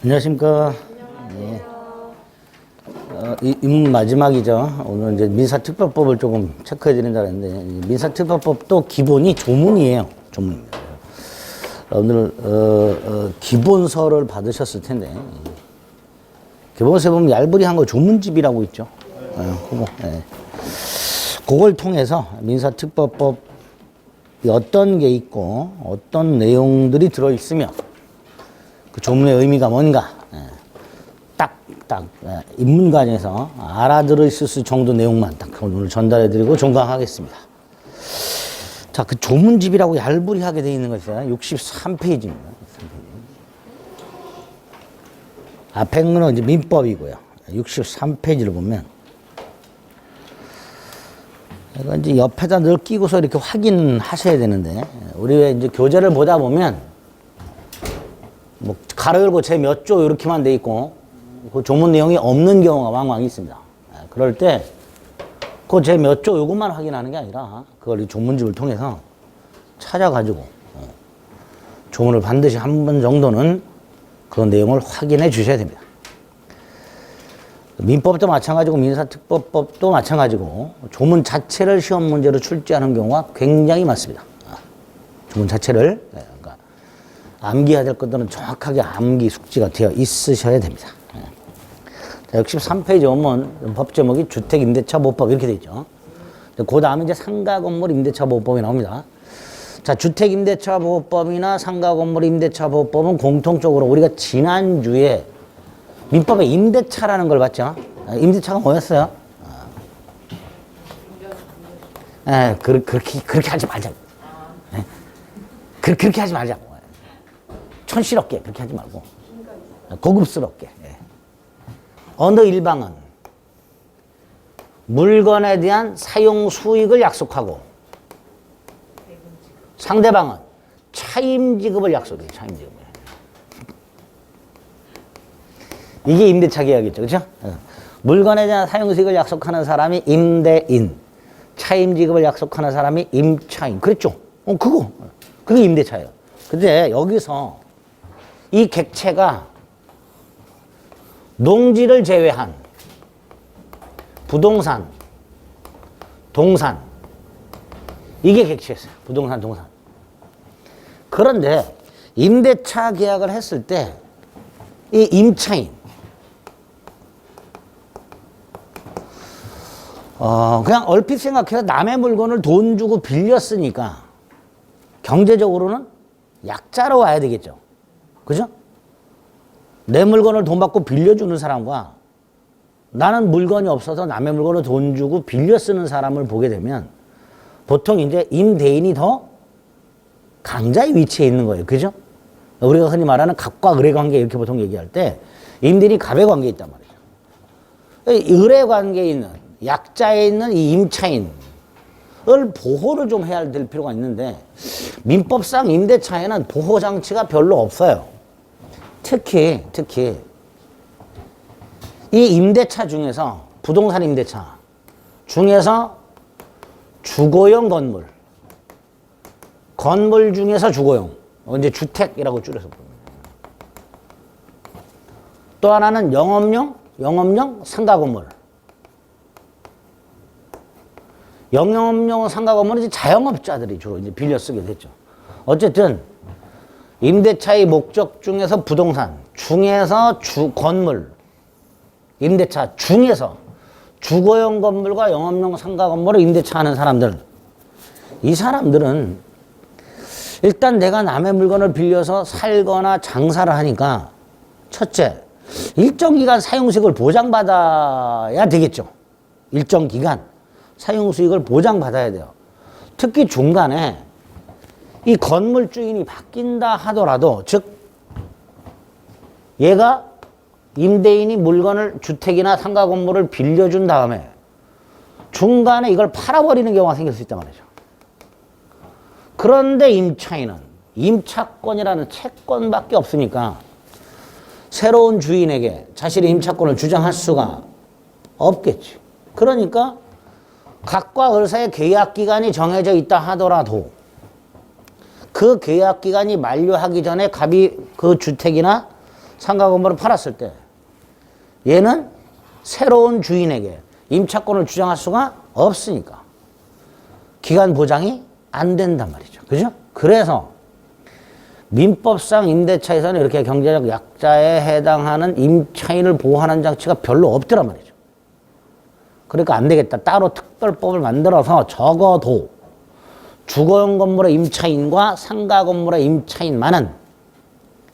안녕하십니까. 네. 이 마지막이죠. 오늘 이제 민사특별법을 조금 체크해 드린다 했는데, 민사특별법도 기본이 조문이에요. 조문입니다. 오늘, 기본서를 받으셨을 텐데, 기본서에 보면 얄부리한 거 조문집이라고 있죠. 그거, 네. 그걸 통해서 민사특별법 어떤 게 있고, 어떤 내용들이 들어있으며, 그 조문의 의미가 뭔가 딱 입문관에서 알아들을 수 있을 정도 내용만 딱 오늘 전달해드리고 종강하겠습니다. 자, 그 조문집이라고 얄부리하게 되어 있는 것이 63페이지입니다. 앞에 거는 이제 민법이고요. 63페이지를 보면 이거 이제 옆에다 늘 끼고서 이렇게 확인하셔야 되는데, 우리 왜 이제 교재를 보다 보면 뭐 가로 열고 제 몇 조 이렇게만 돼 있고 그 조문 내용이 없는 경우가 왕왕 있습니다. 그럴 때 그 제 몇 조 요것만 확인하는 게 아니라 그걸 이 조문집을 통해서 찾아가지고 조문을 반드시 한 번 정도는 그 내용을 확인해 주셔야 됩니다. 민법도 마찬가지고 민사특별법도 마찬가지고 조문 자체를 시험 문제로 출제하는 경우가 굉장히 많습니다. 조문 자체를 암기해야 될 것들은 정확하게 암기 숙지가 되어 있으셔야 됩니다. 자, 63페이지 오면 법 제목이 주택임대차보호법 이렇게 되어 있죠. 그 다음에 이제 상가건물 임대차보호법이 나옵니다. 자, 주택임대차보호법이나 상가건물 임대차보호법은 공통적으로 우리가 지난주에 민법에 임대차라는 걸 봤죠. 임대차가 뭐였어요? 그렇게 하지 말자고. 그렇게 하지 말자고. 촌스럽게 그렇게 하지 말고 고급스럽게. 어느 일방은 물건에 대한 사용 수익을 약속하고 상대방은 차임 지급을 약속해요. 차임 지급을. 이게 임대차 계약이죠. 그렇죠? 물건에 대한 사용 수익을 약속하는 사람이 임대인, 차임 지급을 약속하는 사람이 임차인. 그랬죠? 그게 임대차예요. 근데 여기서 이 객체가 농지를 제외한 부동산, 동산, 이게 객체였어요. 부동산, 동산. 그런데 임대차 계약을 했을 때 이 임차인, 그냥 얼핏 생각해서 남의 물건을 돈 주고 빌렸으니까 경제적으로는 약자로 와야 되겠죠. 그죠? 내 물건을 돈 받고 빌려주는 사람과 나는 물건이 없어서 남의 물건을 돈 주고 빌려 쓰는 사람을 보게 되면 보통 이제 임대인이 더 강자의 위치에 있는 거예요. 그죠? 우리가 흔히 말하는 갑과 을의 관계 이렇게 보통 얘기할 때 임대인이 갑의 관계에 있단 말이죠. 을의 관계에 있는 약자에 있는 이 임차인 을 보호를 좀 해야 될 필요가 있는데 민법상 임대차에는 보호장치가 별로 없어요. 특히 이 임대차 중에서 부동산 임대차 중에서 주거용 건물 중에서 주거용, 이제 주택이라고 줄여서 부릅니다. 또 하나는 영업용 상가 건물. 영업용 상가 건물은 이제 자영업자들이 주로 이제 빌려 쓰게 됐죠. 어쨌든 임대차의 목적 중에서 부동산, 중에서 건물, 임대차 중에서 주거용 건물과 영업용 상가 건물을 임대차하는 사람들, 이 사람들은 일단 내가 남의 물건을 빌려서 살거나 장사를 하니까 첫째, 일정 기간 사용수익을 보장받아야 되겠죠. 일정 기간 사용수익을 보장받아야 돼요. 특히 중간에 이 건물 주인이 바뀐다 하더라도, 즉 얘가 임대인이 물건을 주택이나 상가 건물을 빌려준 다음에 중간에 이걸 팔아버리는 경우가 생길 수 있단 말이죠. 그런데 임차인은 임차권이라는 채권밖에 없으니까 새로운 주인에게 자신의 임차권을 주장할 수가 없겠지. 그러니까 갑과 을 사이의 계약 기간이 정해져 있다 하더라도 그 계약 기간이 만료하기 전에 갑이 그 주택이나 상가 건물을 팔았을 때 얘는 새로운 주인에게 임차권을 주장할 수가 없으니까 기간 보장이 안 된단 말이죠. 그죠? 그래서 민법상 임대차에서는 이렇게 경제적 약자에 해당하는 임차인을 보호하는 장치가 별로 없더란 말이죠. 그러니까 안 되겠다. 따로 특별법을 만들어서 적어도 주거용 건물의 임차인과 상가 건물의 임차인만은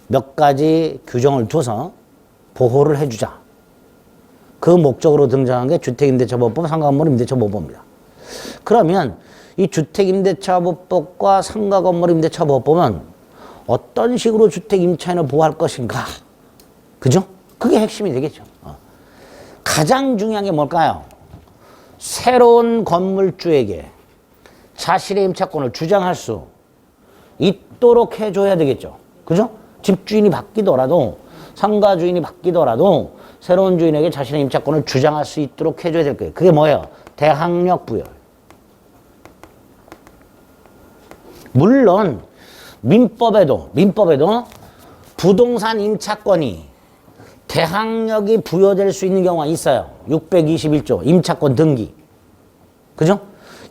몇 가지 규정을 둬서 보호를 해주자. 그 목적으로 등장한 게 주택임대차보호법, 상가건물임대차보호법입니다. 그러면 이 주택임대차보호법과 상가건물임대차보호법은 어떤 식으로 주택임차인을 보호할 것인가? 그죠? 그게 핵심이 되겠죠. 가장 중요한 게 뭘까요? 새로운 건물주에게 자신의 임차권을 주장할 수 있도록 해줘야 되겠죠. 그죠? 집주인이 바뀌더라도 상가 주인이 바뀌더라도 새로운 주인에게 자신의 임차권을 주장할 수 있도록 해줘야 될 거예요. 그게 뭐예요? 대항력 부여. 물론 민법에도 부동산 임차권이 대항력이 부여될 수 있는 경우가 있어요. 621조 임차권 등기. 그죠?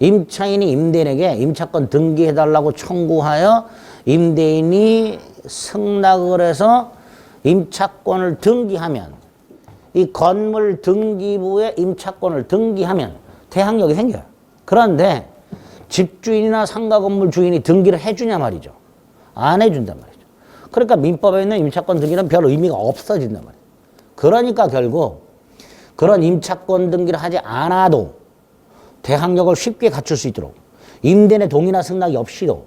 임차인이 임대인에게 임차권 등기해달라고 청구하여 임대인이 승낙을 해서 임차권을 등기하면 이 건물 등기부에 임차권을 등기하면 대항력이 생겨요. 그런데 집주인이나 상가 건물 주인이 등기를 해주냐 말이죠. 안 해준단 말이죠. 그러니까 민법에 있는 임차권 등기는 별 의미가 없어진단 말이에요. 그러니까 결국 그런 임차권 등기를 하지 않아도 대항력을 쉽게 갖출 수 있도록 임대인의 동의나 승낙이 없이도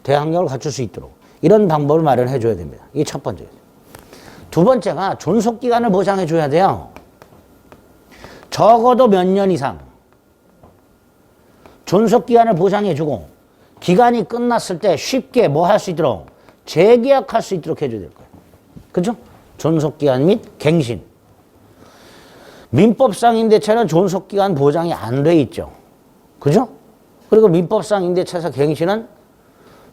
대항력을 갖출 수 있도록 이런 방법을 마련해 줘야 됩니다. 이게 첫 번째죠. 두 번째가 존속기간을 보장해 줘야 돼요. 적어도 몇 년 이상 존속기간을 보장해 주고 기간이 끝났을 때 쉽게 뭐 할 수 있도록 재계약할 수 있도록 해줘야 될 거예요. 그죠? 존속기간 및 갱신. 민법상 임대차는 존속기간 보장이 안 돼 있죠. 그죠? 그리고 민법상 임대차에서 갱신은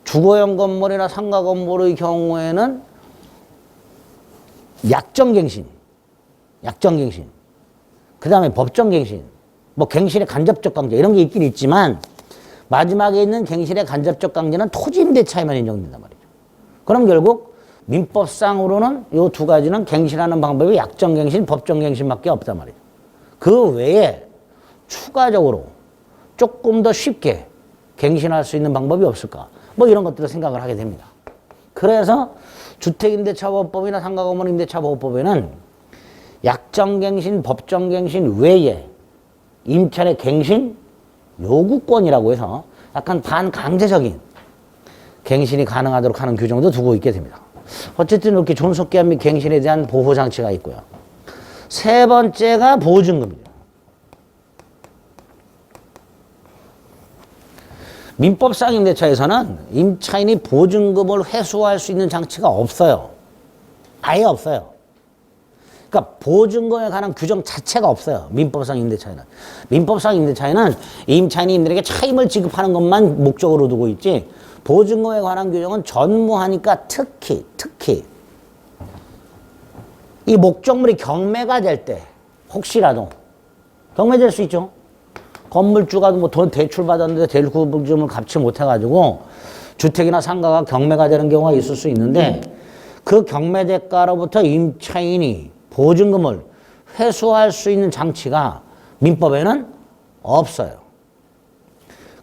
주거용 건물이나 상가 건물의 경우에는 약정갱신, 그 다음에 법정갱신, 뭐 갱신의 간접적 강제 이런 게 있긴 있지만 마지막에 있는 갱신의 간접적 강제는 토지임대차에만 인정된단 말이죠. 그럼 결국 민법상으로는 이 두 가지는 갱신하는 방법이 약정갱신, 법정갱신밖에 없단 말이죠. 그 외에 추가적으로 조금 더 쉽게 갱신할 수 있는 방법이 없을까? 뭐 이런 것들을 생각을 하게 됩니다. 그래서 주택임대차보호법이나 상가건물임대차보호법에는 약정갱신, 법정갱신 외에 임차인의 갱신 요구권이라고 해서 약간 반강제적인 갱신이 가능하도록 하는 규정도 두고 있게 됩니다. 어쨌든 이렇게 존속기한 및 갱신에 대한 보호장치가 있고요. 세 번째가 보증금이죠. 민법상 임대차에서는 임차인이 보증금을 회수할 수 있는 장치가 없어요. 아예 없어요. 그러니까 보증금에 관한 규정 자체가 없어요. 민법상 임대차에는. 민법상 임대차에는 임차인이 임대인에게 차임을 지급하는 것만 목적으로 두고 있지 보증금에 관한 규정은 전무하니까 특히 이 목적물이 경매가 될 때 혹시라도 경매될 수 있죠. 건물주가 뭐 돈 대출 받았는데 대출금을 갚지 못해가지고 주택이나 상가가 경매가 되는 경우가 있을 수 있는데 그 경매 대가로부터 임차인이 보증금을 회수할 수 있는 장치가 민법에는 없어요.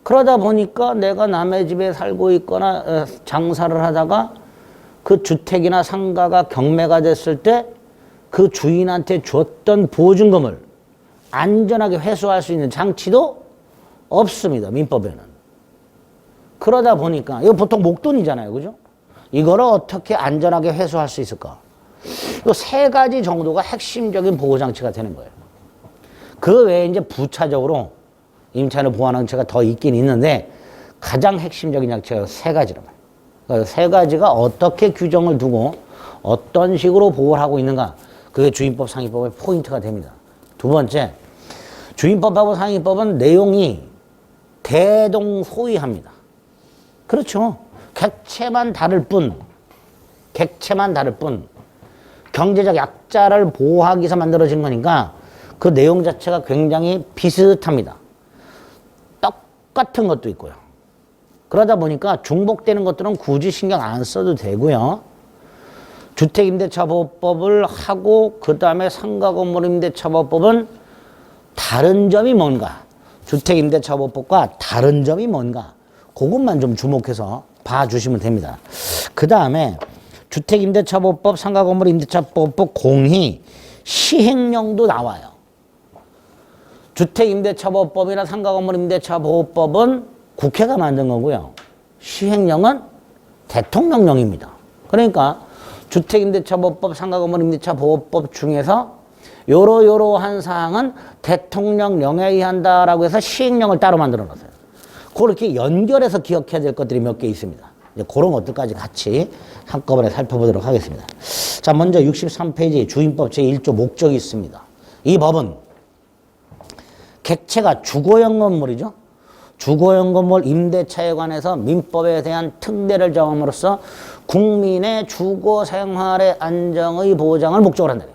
그러다 보니까 내가 남의 집에 살고 있거나 장사를 하다가 그 주택이나 상가가 경매가 됐을 때 그 주인한테 줬던 보증금을 안전하게 회수할 수 있는 장치도 없습니다. 민법에는. 그러다 보니까 이거 보통 목돈이잖아요. 그죠? 이거를 어떻게 안전하게 회수할 수 있을까? 이 세 가지 정도가 핵심적인 보호장치가 되는 거예요. 그 외에 이제 부차적으로 임차인을 보호하는 장치가 더 있긴 있는데 가장 핵심적인 장치가 세 가지란 말이에요. 그러니까 세 가지가 어떻게 규정을 두고 어떤 식으로 보호를 하고 있는가? 그게 주임법, 상위법의 포인트가 됩니다. 두 번째, 주임법하고 상위법은 내용이 대동소이합니다. 그렇죠. 객체만 다를 뿐 경제적 약자를 보호하기 위해서 만들어진 거니까 그 내용 자체가 굉장히 비슷합니다. 똑같은 것도 있고요. 그러다 보니까 중복되는 것들은 굳이 신경 안 써도 되고요. 주택임대차보호법을 하고 그 다음에 상가건물임대차보호법은 다른 점이 뭔가, 주택임대차보호법과 다른 점이 뭔가, 그것만 좀 주목해서 봐주시면 됩니다. 그 다음에 주택임대차보호법, 상가건물임대차보호법 공히 시행령도 나와요. 주택임대차보호법이나 상가건물임대차보호법은 국회가 만든 거고요. 시행령은 대통령령입니다. 그러니까 주택임대차보호법, 상가건물임대차보호법 중에서 요러요러한 사항은 대통령령에 의한다라고 해서 시행령을 따로 만들어 놨어요. 그렇게 연결해서 기억해야 될 것들이 몇 개 있습니다. 이제 그런 것들까지 같이 한꺼번에 살펴보도록 하겠습니다. 자, 먼저 63페이지 주임법 제1조 목적이 있습니다. 이 법은 객체가 주거용 건물이죠. 주거용 건물 임대차에 관해서 민법에 대한 특례를 정함으로써 국민의 주거 생활의 안정의 보장을 목적으로 한다.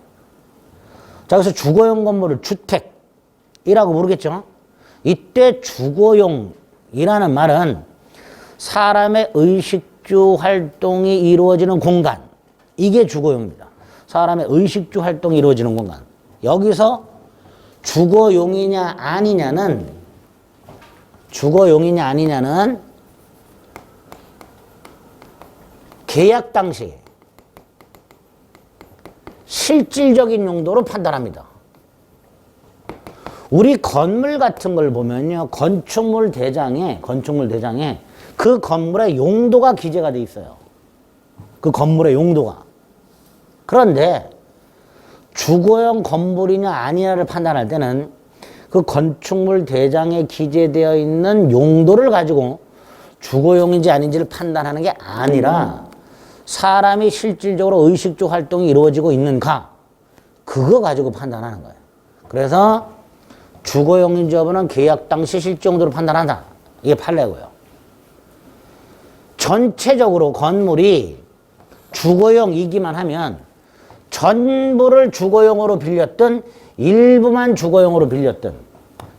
자, 그래서 주거용 건물을 주택이라고 부르겠죠. 이때 주거용이라는 말은 사람의 의식주 활동이 이루어지는 공간, 이게 주거용입니다. 사람의 의식주 활동이 이루어지는 공간. 여기서 주거용이냐 아니냐는 계약 당시 실질적인 용도로 판단합니다. 우리 건물 같은 걸 보면요, 건축물 대장에 그 건물의 용도가 기재가 돼 있어요. 그 건물의 용도가. 그런데 주거용 건물이냐 아니냐를 판단할 때는 그 건축물 대장에 기재되어 있는 용도를 가지고 주거용인지 아닌지를 판단하는 게 아니라 사람이 실질적으로 의식주 활동이 이루어지고 있는가, 그거 가지고 판단하는 거예요. 그래서 주거용인지 여부는 계약 당시 실질 용도로 판단한다. 이게 판례고요. 전체적으로 건물이 주거용이기만 하면 전부를 주거용으로 빌렸든 일부만 주거용으로 빌렸든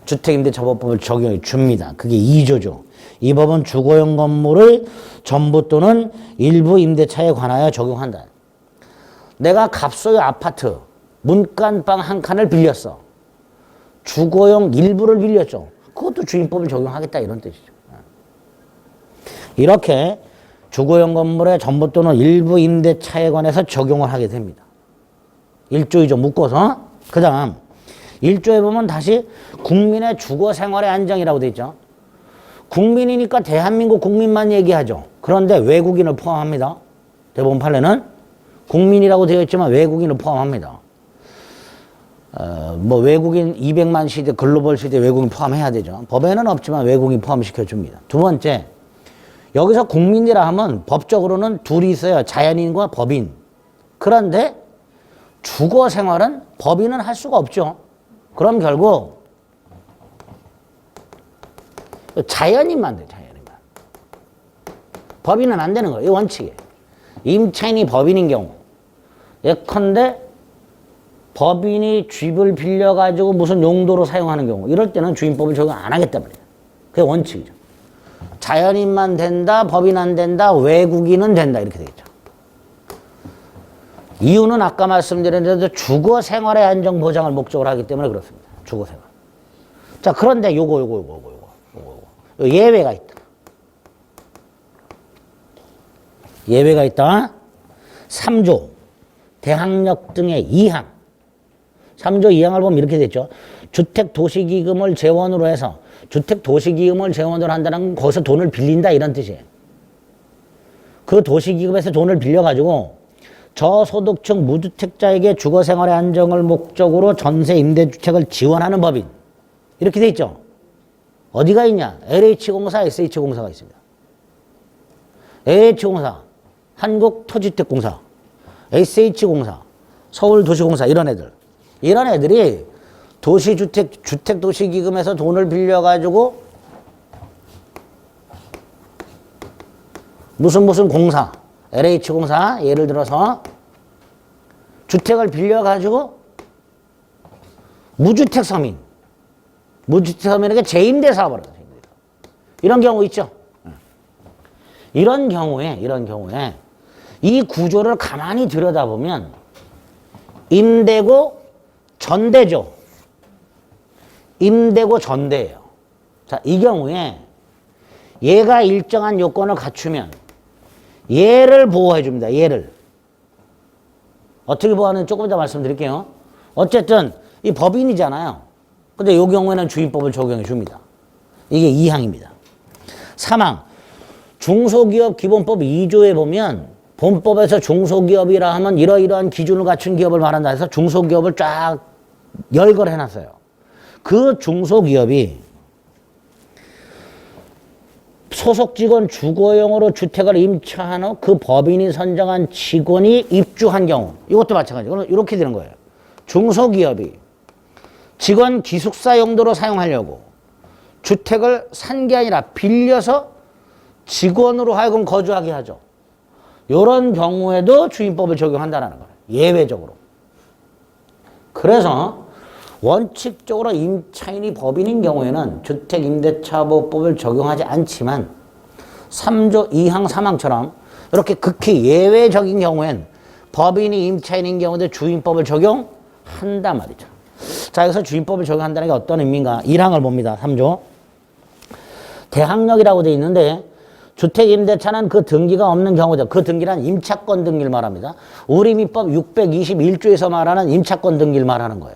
주택임대차보호법을 적용해 줍니다. 그게 2조죠. 이 법은 주거용 건물을 전부 또는 일부 임대차에 관하여 적용한다. 내가 갑소유 아파트 문간방 한 칸을 빌렸어. 주거용 일부를 빌렸죠. 그것도 주임법을 적용하겠다, 이런 뜻이죠. 이렇게 주거용 건물의 전부 또는 일부 임대차에 관해서 적용을 하게 됩니다. 1조, 2조 묶어서. 그 다음 1조에 보면 다시 국민의 주거 생활의 안정이라고 돼 있죠. 국민이니까 대한민국 국민만 얘기하죠. 그런데 외국인을 포함합니다. 대법원 판례는 국민이라고 되어 있지만 외국인을 포함합니다. 뭐 외국인 200만 시대, 글로벌 시대 외국인 포함해야 되죠. 법에는 없지만 외국인 포함시켜 줍니다. 두 번째, 여기서 국민이라 하면 법적으로는 둘이 있어요. 자연인과 법인. 그런데 주거 생활은 법인은 할 수가 없죠. 그럼 결국 자연인만 돼요. 자연인만. 법인은 안 되는 거예요. 이 원칙에. 임차인이 법인인 경우, 예컨대 법인이 집을 빌려가지고 무슨 용도로 사용하는 경우, 이럴 때는 주임법을 적용 안 하겠단 말이에요. 그게 원칙이죠. 자연인만 된다, 법인 안 된다, 외국인은 된다, 이렇게 되겠죠. 이유는 아까 말씀드린 대로 주거 생활의 안정 보장을 목적으로 하기 때문에 그렇습니다. 주거 생활. 자, 그런데 요거 예외가 있다. 예외가 있다. 3조 대항력 등의 2항. 3조 2항을 보면 이렇게 됐죠. 주택도시기금을 재원으로 해서, 주택도시기금을 재원으로 한다는 건 거기서 돈을 빌린다, 이런 뜻이에요. 그 도시기금에서 돈을 빌려가지고 저소득층 무주택자에게 주거생활의 안정을 목적으로 전세 임대주택을 지원하는 법인, 이렇게 돼 있죠. 어디가 있냐? LH공사, SH공사가 있습니다. LH공사, 한국토지주택공사, SH공사, 서울도시공사, 이런 애들이 주택도시기금에서 돈을 빌려가지고 무슨 공사, LH공사 예를 들어서 주택을 빌려가지고 무주택 서민에게 재임대 사업을 하는 이런 경우 있죠. 이런 경우에 이 구조를 가만히 들여다보면 임대고 전대죠. 임대고 전대예요. 자, 이 경우에 얘가 일정한 요건을 갖추면 얘를 보호해 줍니다. 얘를. 어떻게 보호하는지 조금 더 말씀드릴게요. 어쨌든 이 법인이잖아요. 근데 이 경우에는 주임법을 적용해 줍니다. 이게 2항입니다. 3항. 중소기업 기본법 2조에 보면 본법에서 중소기업이라 하면 이러이러한 기준을 갖춘 기업을 말한다 해서 중소기업을 쫙 열거를 해놨어요. 그 중소기업이 소속 직원 주거용으로 주택을 임차한 후 그 법인이 선정한 직원이 입주한 경우, 이것도 마찬가지고 이렇게 되는 거예요. 중소기업이 직원 기숙사 용도로 사용하려고 주택을 산 게 아니라 빌려서 직원으로 하여금 거주하게 하죠. 이런 경우에도 주임법을 적용한다는 거예요. 예외적으로. 그래서 원칙적으로 임차인이 법인인 경우에는 주택임대차보호법을 적용하지 않지만 3조 2항 3항처럼 이렇게 극히 예외적인 경우엔 법인이 임차인인 경우도 주임법을 적용한단 말이죠. 자, 여기서 주임법을 적용한다는 게 어떤 의미인가? 1항을 봅니다. 3조. 대항력이라고 되어 있는데 주택임대차는 그 등기가 없는 경우죠. 그 등기란 임차권 등기를 말합니다. 우리 민법 621조에서 말하는 임차권 등기를 말하는 거예요.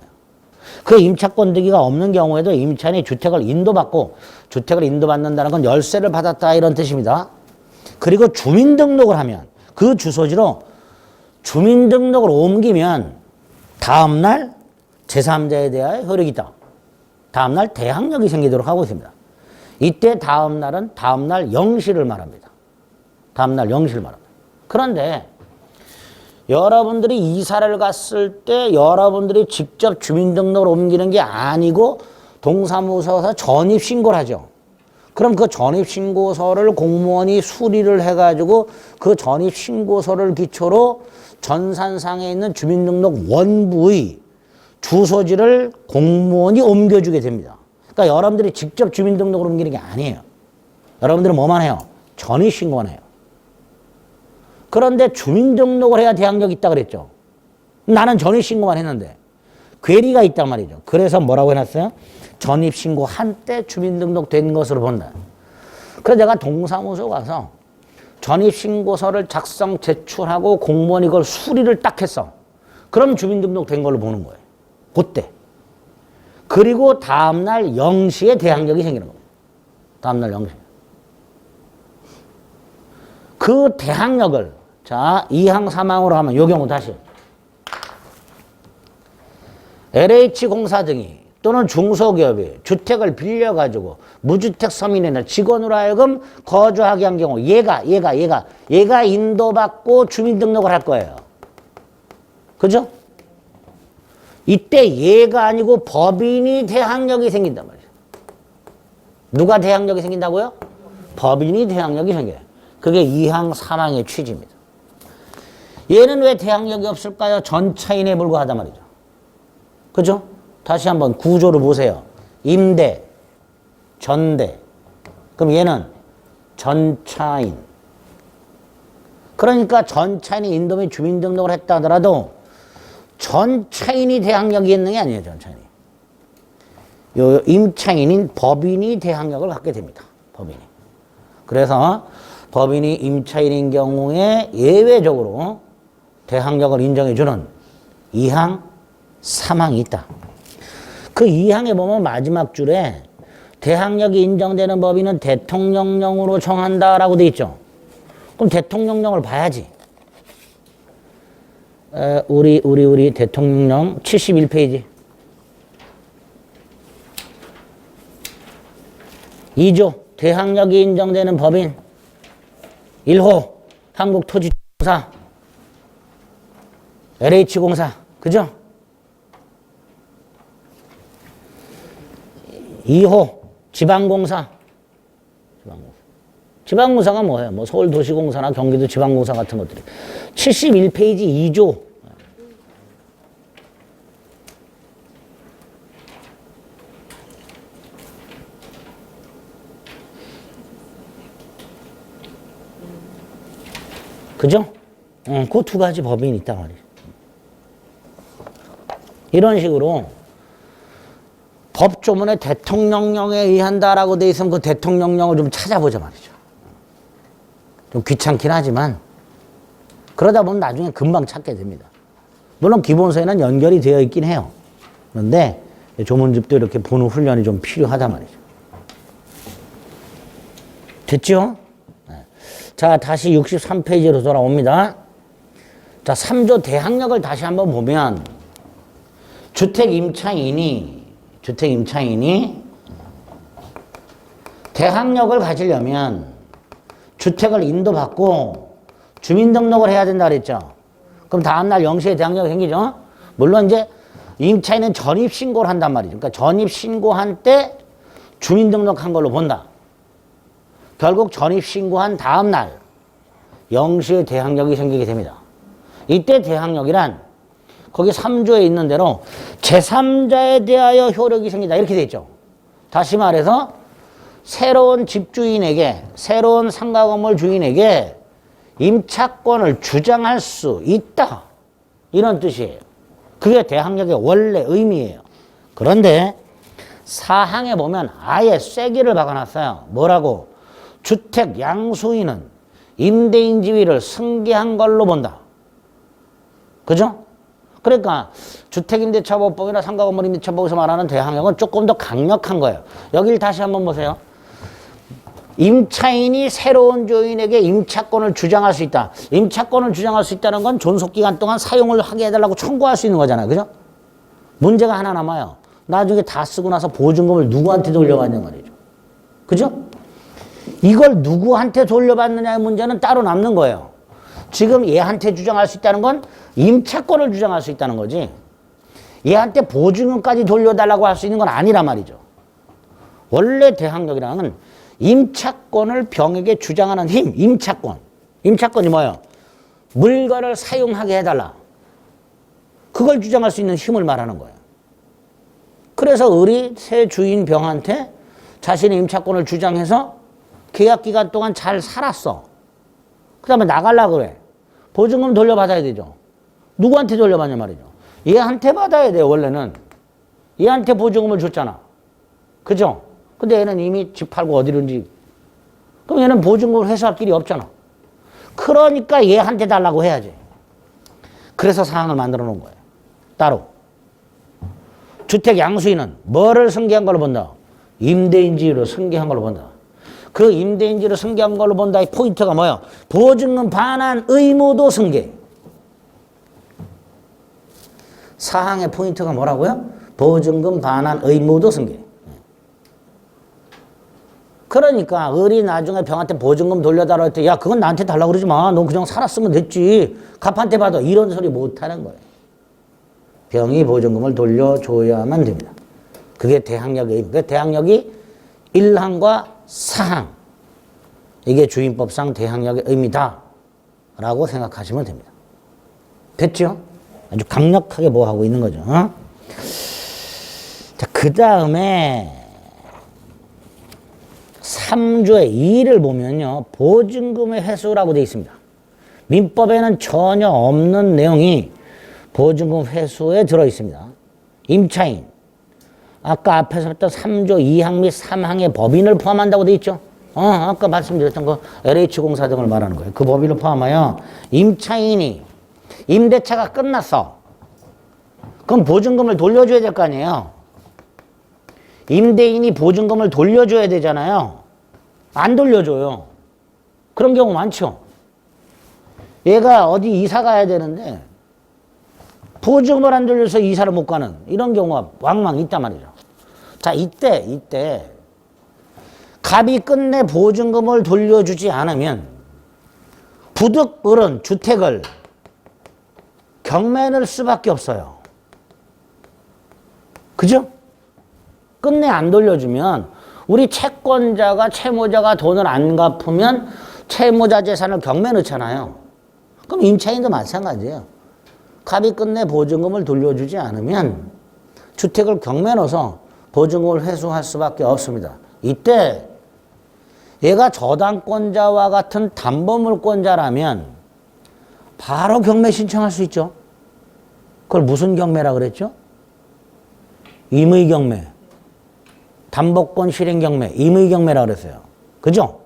그 임차권 등기가 없는 경우에도 임차인이 주택을 인도받고, 주택을 인도받는다는 건 열세를 받았다 이런 뜻입니다. 그리고 주민등록을 하면 그 주소지로 주민등록을 옮기면 다음날 제3자에 대하여 효력이 있다. 다음날 대항력이 생기도록 하고 있습니다. 이때 다음날은 다음날 0시를 말합니다. 다음날 0시를 말합니다. 그런데 여러분들이 이사를 갔을 때 여러분들이 직접 주민등록을 옮기는 게 아니고 동사무소에서 전입신고를 하죠. 그럼 그 전입신고서를 공무원이 수리를 해가지고 그 전입신고서를 기초로 전산상에 있는 주민등록 원부의 주소지를 공무원이 옮겨주게 됩니다. 그러니까 여러분들이 직접 주민등록을 옮기는 게 아니에요. 여러분들은 뭐만 해요? 전입신고만 해요. 그런데 주민등록을 해야 대항력이 있다 그랬죠. 나는 전입신고만 했는데 괴리가 있단 말이죠. 그래서 뭐라고 해놨어요? 전입신고 한때 주민등록 된 것으로 본다. 그래서 내가 동사무소 가서 전입신고서를 작성 제출하고 공무원이 그걸 수리를 딱 했어. 그럼 주민등록 된 걸로 보는 거예요. 그때. 그리고 다음날 0시에 대항력이 생기는 겁니다. 다음날 0시. 그 대항력을, 자, 2항 3항으로 하면 요 경우 다시. LH공사 등이 또는 중소기업이 주택을 빌려가지고 무주택 서민이나 직원으로 하여금 거주하게 한 경우 얘가 인도받고 주민등록을 할 거예요. 그죠? 이때 얘가 아니고 법인이 대항력이 생긴단 말이에요. 누가 대항력이 생긴다고요? 법인이 대항력이 생겨요. 그게 2항 3항의 취지입니다. 얘는 왜 대항력이 없을까요? 전차인에 불과하단 말이죠. 그죠? 다시 한번 구조를 보세요. 임대, 전대. 그럼 얘는 전차인. 그러니까 전차인이 인도 및 주민등록을 했다 하더라도 전차인이 대항력이 있는 게 아니에요. 전차인이. 요 임차인인 법인이 대항력을 갖게 됩니다. 법인이. 그래서 법인이 임차인인 경우에 예외적으로 대항력을 인정해주는 2항, 3항이 있다. 그 2항에 보면 마지막 줄에 대항력이 인정되는 법인은 대통령령으로 정한다라고 돼 있죠. 그럼 대통령령을 봐야지. 우리 대통령령 71페이지. 2조 대항력이 인정되는 법인 1호 한국토지공사 LH공사 그죠? 2호 지방공사. 지방공사가 뭐예요? 뭐 서울도시공사나 경기도지방공사 같은 것들이. 71페이지 2조. 그죠? 그 두 가지 법인이 있단 말이죠. 이런 식으로 법조문에 대통령령에 의한다라고 돼 있으면 그 대통령령을 좀 찾아보자 말이죠. 좀 귀찮긴 하지만 그러다 보면 나중에 금방 찾게 됩니다. 물론 기본서에는 연결이 되어 있긴 해요. 그런데 조문집도 이렇게 보는 훈련이 좀 필요하단 말이죠. 됐죠? 자, 다시 63페이지로 돌아옵니다. 자, 3조 대항력을 다시 한번 보면 주택 임차인이 대항력을 가지려면 주택을 인도받고 주민등록을 해야 된다 그랬죠. 그럼 다음날 0시에 대항력이 생기죠. 물론 이제 임차인은 전입신고를 한단 말이죠. 그러니까 전입신고한 때 주민등록한 걸로 본다. 결국 전입신고한 다음날 0시에 대항력이 생기게 됩니다. 이때 대항력이란 거기 3조에 있는 대로 제3자에 대하여 효력이 생긴다 이렇게 돼 있죠. 다시 말해서 새로운 집주인에게, 새로운 상가 건물 주인에게 임차권을 주장할 수 있다 이런 뜻이에요. 그게 대항력의 원래 의미예요. 그런데 사항에 보면 아예 쐐기를 박아놨어요. 뭐라고? 주택 양수인은 임대인 지위를 승계한 걸로 본다. 그죠? 그러니까 주택임대차보법이나 상가건물임대차법에서 말하는 대항력은 조금 더 강력한 거예요. 여기를 다시 한번 보세요. 임차인이 새로운 주인에게 임차권을 주장할 수 있다. 임차권을 주장할 수 있다는 건 존속기간 동안 사용을 하게 해달라고 청구할 수 있는 거잖아요. 그죠? 문제가 하나 남아요. 나중에 다 쓰고 나서 보증금을 누구한테 돌려받냐 말이죠. 그죠? 이걸 누구한테 돌려받느냐의 문제는 따로 남는 거예요. 지금 얘한테 주장할 수 있다는 건 임차권을 주장할 수 있다는 거지 얘한테 보증금까지 돌려달라고 할 수 있는 건 아니란 말이죠. 원래 대항력이라는 임차권을 병에게 주장하는 힘, 임차권. 임차권이 뭐예요? 물건을 사용하게 해달라. 그걸 주장할 수 있는 힘을 말하는 거예요. 그래서 을이 새 주인 병한테 자신의 임차권을 주장해서 계약기간 동안 잘 살았어. 그 다음에 나가려고 그래. 보증금 돌려받아야 되죠. 누구한테 돌려받냐 말이죠. 얘한테 받아야 돼요, 원래는. 얘한테 보증금을 줬잖아. 그죠? 근데 얘는 이미 집 팔고 어디든지. 그럼 얘는 보증금을 회수할 길이 없잖아. 그러니까 얘한테 달라고 해야지. 그래서 사항을 만들어 놓은 거예요. 따로. 주택 양수인은 뭐를 승계한 걸로 본다? 임대인지로 승계한 걸로 본다. 그 임대인지로 승계한 걸로 본다의 포인트가 뭐예요? 보증금 반환 의무도 승계. 사항의 포인트가 뭐라고요? 보증금 반환 의무도 승계. 그러니까 을이 나중에 병한테 보증금 돌려달라고 할 때 야 그건 나한테 달라고 그러지 마. 넌 그냥 살았으면 됐지. 갑한테 받아. 이런 소리 못하는 거예요. 병이 보증금을 돌려줘야만 됩니다. 그게 대항력의 의미. 그 대항력이 1항과 4항. 이게 주임법상 대항력의 의미다 라고 생각하시면 됩니다. 됐죠? 아주 강력하게 뭐 하고 있는 거죠. 어? 자, 그 다음에 3조의 2를 보면요. 보증금의 회수라고 되어 있습니다. 민법에는 전혀 없는 내용이 보증금 회수에 들어 있습니다. 임차인. 아까 앞에서 했던 3조 2항 및 3항의 법인을 포함한다고 되어 있죠. 아까 말씀드렸던 거 LH공사 등을 말하는 거예요. 그 법인을 포함하여 임차인이 임대차가 끝났어. 그럼 보증금을 돌려줘야 될 거 아니에요. 임대인이 보증금을 돌려줘야 되잖아요. 안 돌려줘요. 그런 경우 많죠. 얘가 어디 이사 가야 되는데 보증금을 안 돌려서 이사를 못 가는 이런 경우가 왕왕 있단 말이죠. 자, 이때 갑이 끝내 보증금을 돌려주지 않으면 부득 을은 주택을 경매 넣을 수밖에 없어요. 그죠? 끝내 안 돌려주면 우리 채권자가 채무자가 돈을 안 갚으면 채무자 재산을 경매 넣잖아요. 그럼 임차인도 마찬가지예요. 갑이 끝내 보증금을 돌려주지 않으면 주택을 경매 넣어서 보증금을 회수할 수밖에 없습니다. 이때 얘가 저당권자와 같은 담보물권자라면 바로 경매 신청할 수 있죠. 그걸 무슨 경매라 그랬죠? 임의경매. 담보권 실행경매, 임의경매라 그랬어요. 그죠?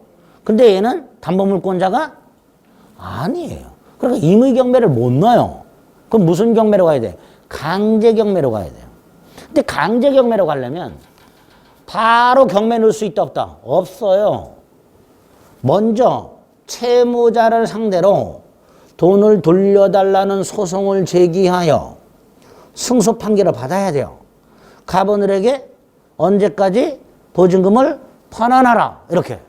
근데 얘는 담보물권자가 아니에요. 그러니까 임의경매를 못 넣어요. 그럼 무슨 경매로 가야 돼? 강제경매로 가야 돼요. 근데 강제경매로 가려면 바로 경매 넣을 수 있다 없다? 없어요. 먼저 채무자를 상대로 돈을 돌려달라는 소송을 제기하여 승소 판결을 받아야 돼요. 가버늘에게 언제까지 보증금을 환원하라 이렇게.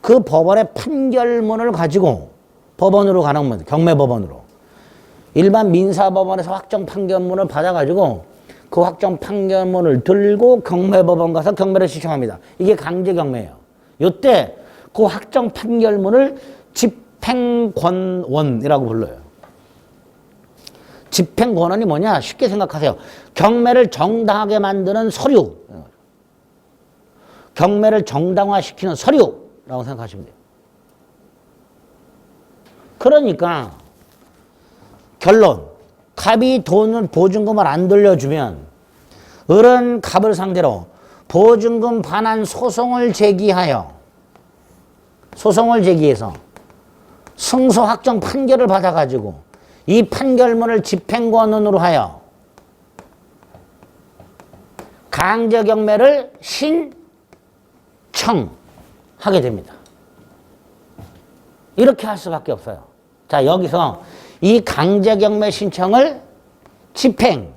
그 법원의 판결문을 가지고 법원으로 가는 겁니다. 경매법원으로. 일반 민사법원에서 확정 판결문을 받아가지고 그 확정 판결문을 들고 경매법원 가서 경매를 신청합니다. 이게 강제경매예요. 이때 그 확정 판결문을 집행권원이라고 불러요. 집행권원이 뭐냐? 쉽게 생각하세요. 경매를 정당하게 만드는 서류. 경매를 정당화시키는 서류라고 생각하시면 돼요. 그러니까 결론. 갑이 돈을 보증금을 안 돌려주면 을은 갑을 상대로 보증금 반환 소송을 제기해서 승소 확정 판결을 받아가지고 이 판결문을 집행권원으로 하여 강제경매를 신청하게 됩니다. 이렇게 할 수밖에 없어요. 자, 여기서 이 강제경매 신청을 집행,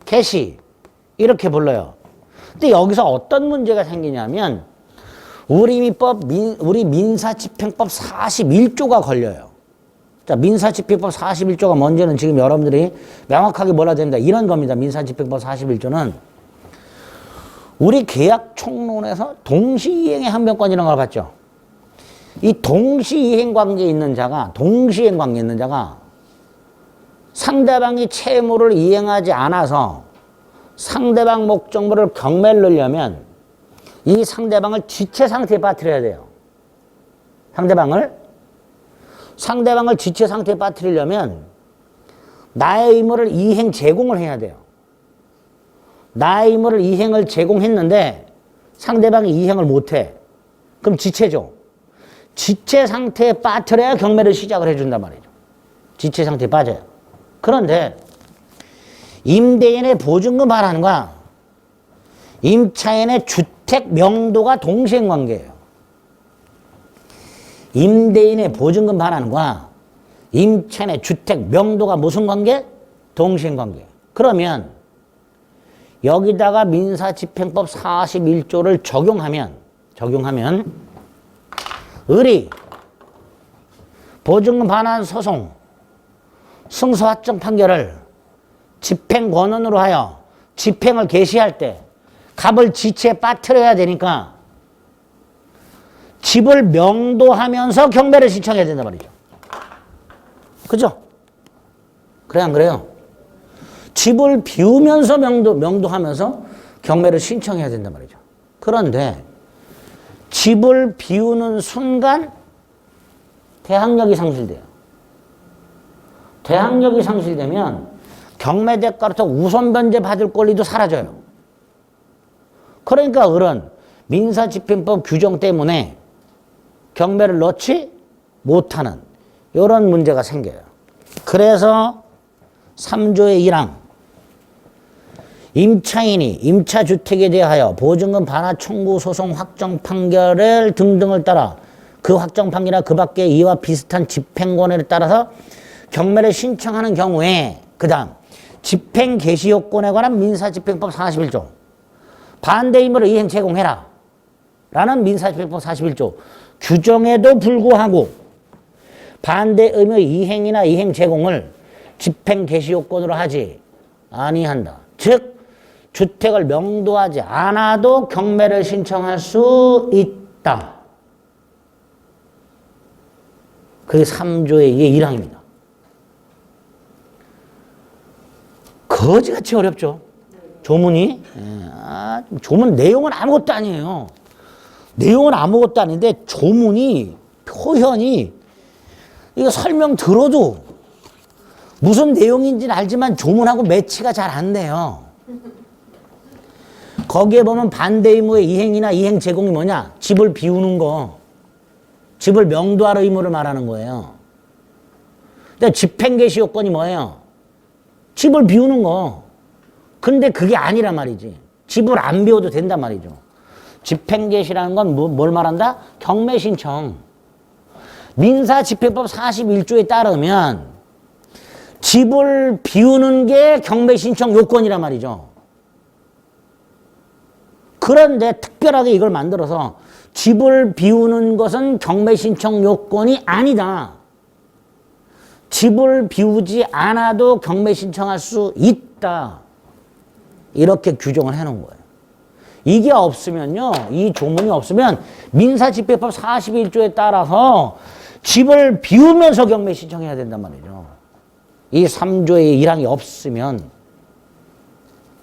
개시 이렇게 불러요. 근데 여기서 어떤 문제가 생기냐면 우리 민사집행법 41조가 걸려요. 자, 민사집행법 41조가 뭔지는 지금 여러분들이 명확하게 몰라야 됩니다. 이런 겁니다. 민사집행법 41조는 우리 계약총론에서 동시이행의 항변권이라는 걸 봤죠. 이 동시이행 관계에 있는 자가 상대방이 채무를 이행하지 않아서 상대방 목적물을 경매를 넣으려면 이 상대방을 지체 상태에 빠뜨려야 돼요. 상대방을 지체 상태에 빠뜨리려면 나의 의무를 이행 제공을 해야 돼요. 나의 의무를 이행을 제공했는데 상대방이 이행을 못해. 그럼 지체죠. 지체 상태에 빠뜨려야 경매를 시작을 해준단 말이죠. 지체 상태에 빠져요. 그런데 임대인의 보증금 반환과 임차인의 주택 명도가 동시행관계예요. 임대인의 보증금 반환과 임차인의 주택 명도가 무슨 관계? 동시행관계. 그러면 여기다가 민사집행법 41조를 적용하면 을이 보증금 반환 소송 승소 확정 판결을 집행권원으로 하여 집행을 개시할 때 갑을 지체에 빠뜨려야 되니까 집을 명도하면서 경매를 신청해야 된단 말이죠. 그죠? 그래 안 그래요? 집을 비우면서 명도하면서 경매를 신청해야 된단 말이죠. 그런데 집을 비우는 순간 대항력이 상실돼요. 대항력이 상실되면 경매 대가로부터 우선 변제 받을 권리도 사라져요. 그러니까 을은 민사집행법 규정 때문에 경매를 넣지 못하는 이런 문제가 생겨요. 그래서 3조의 1항 임차인이 임차주택에 대하여 보증금 반환 청구 소송 확정 판결을 등등을 따라 그 확정 판결이나 그 밖에 이와 비슷한 집행권에 따라서 경매를 신청하는 경우에 그 다음 집행 개시 요건에 관한 민사집행법 41조 반대 의무를 이행 제공해라 라는 민사집행법 41조 규정에도 불구하고 반대 의무 이행이나 이행 제공을 집행 개시 요건으로 하지 아니한다. 즉 주택을 명도하지 않아도 경매를 신청할 수 있다. 그게 3조의 1항입니다. 거지같이 어렵죠. 조문이. 조문 내용은 아무것도 아니에요. 내용은 아무것도 아닌데 조문이 표현이 이거 설명 들어도 무슨 내용인지는 알지만 조문하고 매치가 잘 안 돼요. 거기에 보면 반대 의무의 이행이나 이행 제공이 뭐냐? 집을 비우는 거. 집을 명도할 의무를 말하는 거예요. 근데 집행개시 요건이 뭐예요? 집을 비우는 거. 근데 그게 아니란 말이지. 집을 안 비워도 된단 말이죠. 집행개시라는 건 뭘 말한다? 경매신청. 민사집행법 41조에 따르면 집을 비우는 게 경매신청 요건이란 말이죠. 그런데 특별하게 이걸 만들어서 집을 비우는 것은 경매신청 요건이 아니다. 집을 비우지 않아도 경매신청할 수 있다. 이렇게 규정을 해놓은 거예요. 이게 없으면요. 이 조문이 없으면 민사집행법 41조에 따라서 집을 비우면서 경매신청해야 된단 말이죠. 이 3조의 1항이 없으면.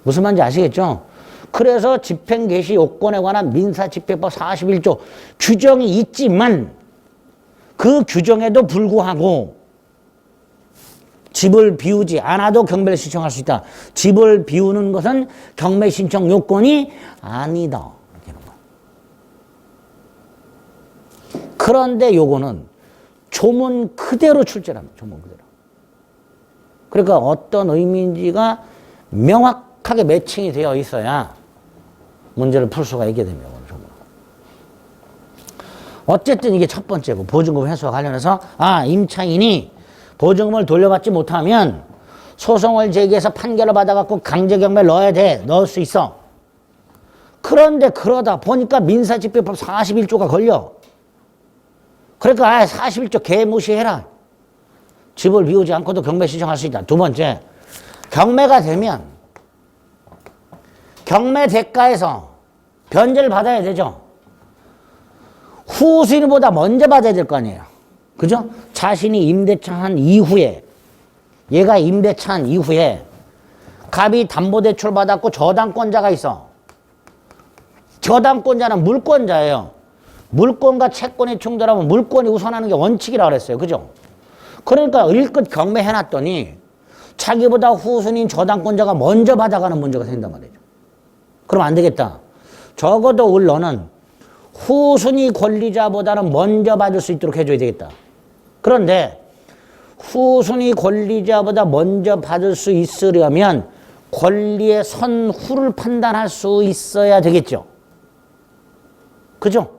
무슨 말인지 아시겠죠? 그래서 집행개시 요건에 관한 민사집행법 41조 규정이 있지만 그 규정에도 불구하고 집을 비우지 않아도 경매를 신청할 수 있다. 집을 비우는 것은 경매 신청 요건이 아니다. 이렇게 하는 거야. 그런데 요거는 조문 그대로 출제합니다. 조문 그대로. 그러니까 어떤 의미인지가 명확하게 매칭이 되어 있어야 문제를 풀 수가 있게 됩니다. 어쨌든 이게 첫 번째고 보증금 회수와 관련해서 임차인이 보증금을 돌려받지 못하면 소송을 제기해서 판결을 받아갖고 강제경매를 넣어야 돼. 넣을 수 있어. 그런데 그러다 보니까 민사집행법 41조가 걸려. 그러니까 41조 개무시해라. 집을 비우지 않고도 경매 신청할 수 있다. 두 번째, 경매가 되면 경매 대가에서 변제를 받아야 되죠. 후수인보다 먼저 받아야 될 거 아니에요. 그죠? 자신이 임대차 한 이후에, 얘가 임대차 한 이후에 갑이 담보대출 받았고 저당권자가 있어. 저당권자는 물권자예요. 물권과 채권이 충돌하면 물권이 우선하는 게 원칙이라고 그랬어요. 그죠? 그러니까 일끝 경매해놨더니 자기보다 후순인 저당권자가 먼저 받아가는 문제가 생긴단 말이죠. 그럼 안 되겠다. 적어도 너는 후순위 권리자보다는 먼저 받을 수 있도록 해줘야 되겠다. 그런데 후순위 권리자보다 먼저 받을 수 있으려면 권리의 선후를 판단할 수 있어야 되겠죠. 그죠?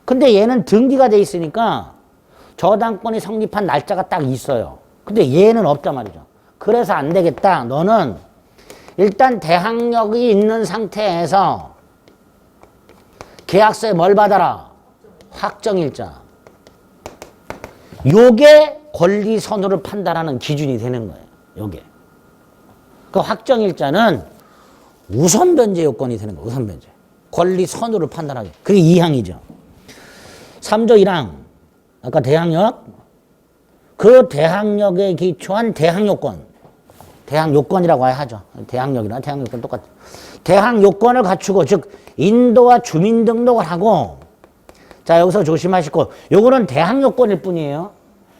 근데 얘는 등기가 돼 있으니까 저당권이 성립한 날짜가 딱 있어요. 근데 얘는 없단 말이죠. 그래서 안 되겠다. 너는 일단 대항력이 있는 상태에서 계약서에 뭘 받아라? 확정일자. 요게 권리 선호를 판단하는 기준이 되는 거예요. 요게. 그 확정일자는 우선 변제 요건이 되는 거예요. 우선 변제. 권리 선호를 판단하게. 그게 2항이죠. 3조 1항. 아까 대항력. 그 대항력에 기초한 대항요건. 대항요건이라고 하죠. 대항력이나 대항요건 똑같아요. 대항요건을 갖추고, 즉 인도와 주민 등록을 하고, 자 여기서 조심하시고, 요거는 대항요건일 뿐이에요.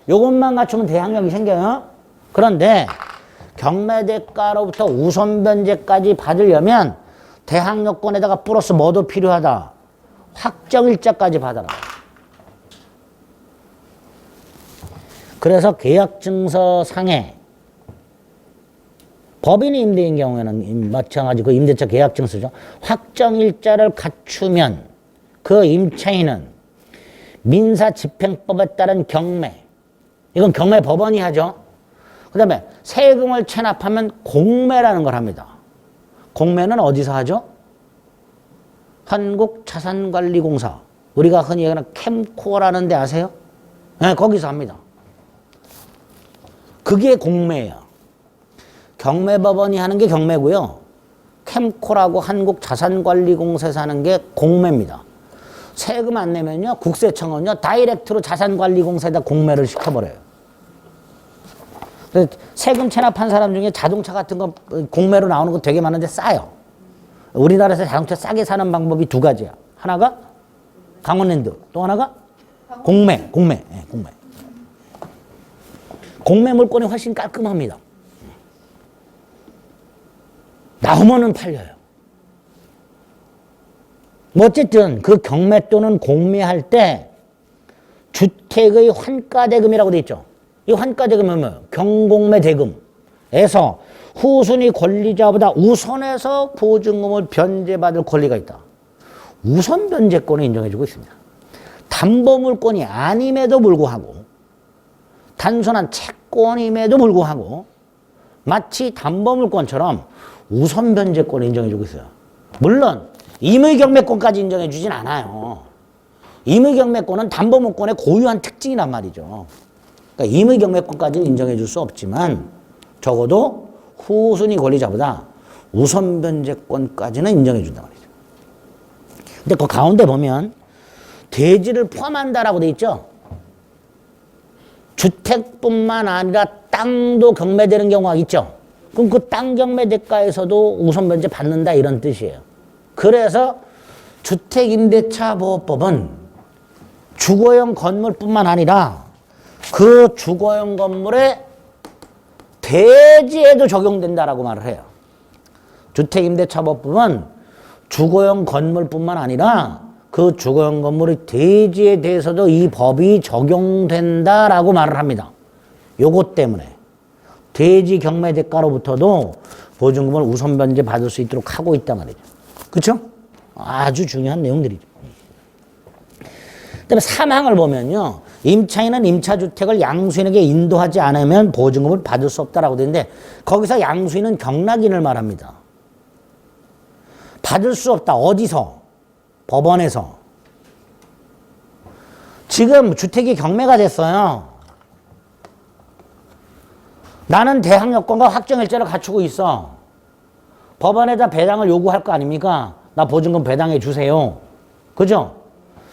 요것만 갖추면 대항력이 생겨요. 그런데 경매대가로부터 우선 변제까지 받으려면 대항요건에다가 플러스 뭐도 필요하다? 확정일자까지 받아라. 그래서 계약증서상에 법인이 임대인 경우에는 마찬가지 그 임대차 계약증서죠. 확정일자를 갖추면 그 임차인은 민사집행법에 따른 경매, 이건 경매법원이 하죠. 그 다음에 세금을 체납하면 공매라는 걸 합니다. 공매는 어디서 하죠? 한국자산관리공사. 우리가 흔히 얘기하는 캠코어라는 데 아세요? 네, 거기서 합니다. 그게 공매예요. 경매법원이 하는 게 경매고요. 캠코라고 한국자산관리공사에서 하는 게 공매입니다. 세금 안 내면요, 국세청은요, 다이렉트로 자산관리공사에다 공매를 시켜버려요. 그래서 세금 체납한 사람 중에 자동차 같은 거 공매로 나오는 거 되게 많은데 싸요. 우리나라에서 자동차 싸게 사는 방법이 두 가지야. 하나가 강원랜드, 또 하나가 공매. 네, 공매. 공매물권이 훨씬 깔끔합니다. 나오면은 팔려요. 뭐 어쨌든 그 경매 또는 공매할 때 주택의 환가대금이라고 돼 있죠. 이 환가대금은 뭐예요? 경공매대금에서 후순위 권리자보다 우선해서 보증금을 변제받을 권리가 있다. 우선 변제권을 인정해주고 있습니다. 담보물권이 아님에도 불구하고 단순한 채권임에도 불구하고 마치 담보물권처럼 우선 변제권을 인정해주고 있어요. 물론 임의경매권까지 인정해주진 않아요. 임의경매권은 담보물권의 고유한 특징이란 말이죠. 그러니까 임의경매권까지는 인정해줄 수 없지만 적어도 후순위 권리자보다 우선 변제권까지는 인정해준단 말이죠. 근데 그 가운데 보면 대지를 포함한다라고 돼 있죠. 주택뿐만 아니라 땅도 경매되는 경우가 있죠. 그럼 그 땅 경매 대가에서도 우선 변제 받는다 이런 뜻이에요. 그래서 주택임대차보호법은 주거용 건물뿐만 아니라 그 주거용 건물의 대지에도 적용된다라고 말을 해요. 주택임대차보호법은 주거용 건물뿐만 아니라 그 주거용 건물의 대지에 대해서도 이 법이 적용된다라고 말을 합니다. 요것 때문에 대지 경매 대가로부터도 보증금을 우선 변제 받을 수 있도록 하고 있단 말이죠. 그렇죠? 아주 중요한 내용들이죠. 그다음에 3항을 보면요. 임차인은 임차주택을 양수인에게 인도하지 않으면 보증금을 받을 수 없다라고 되는데 거기서 양수인은 경락인을 말합니다. 받을 수 없다. 어디서? 법원에서. 지금 주택이 경매가 됐어요. 나는 대항 여건과 확정일자를 갖추고 있어. 법원에다 배당을 요구할 거 아닙니까? 나 보증금 배당해 주세요. 그죠?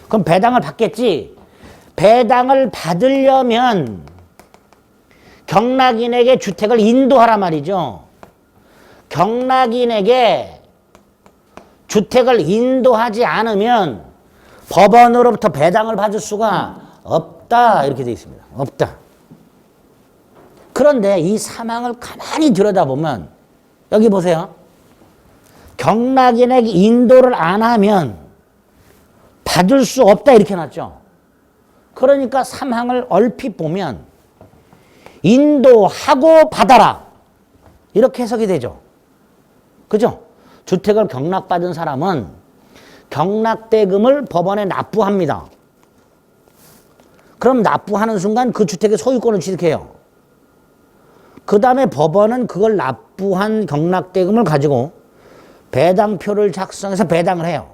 그럼 배당을 받겠지? 배당을 받으려면 경락인에게 주택을 인도하라 말이죠. 경락인에게 주택을 인도하지 않으면 법원으로부터 배당을 받을 수가 없다. 이렇게 되어 있습니다. 없다. 그런데 이 사망을 가만히 들여다보면 여기 보세요. 경락인에게 인도를 안 하면 받을 수 없다 이렇게 놨죠. 그러니까 사망을 얼핏 보면 인도하고 받아라 이렇게 해석이 되죠. 그죠? 주택을 경락받은 사람은 경락대금을 법원에 납부합니다. 그럼 납부하는 순간 그 주택의 소유권을 취득해요. 그 다음에 법원은 그걸 납부한 경락대금을 가지고 배당표를 작성해서 배당을 해요.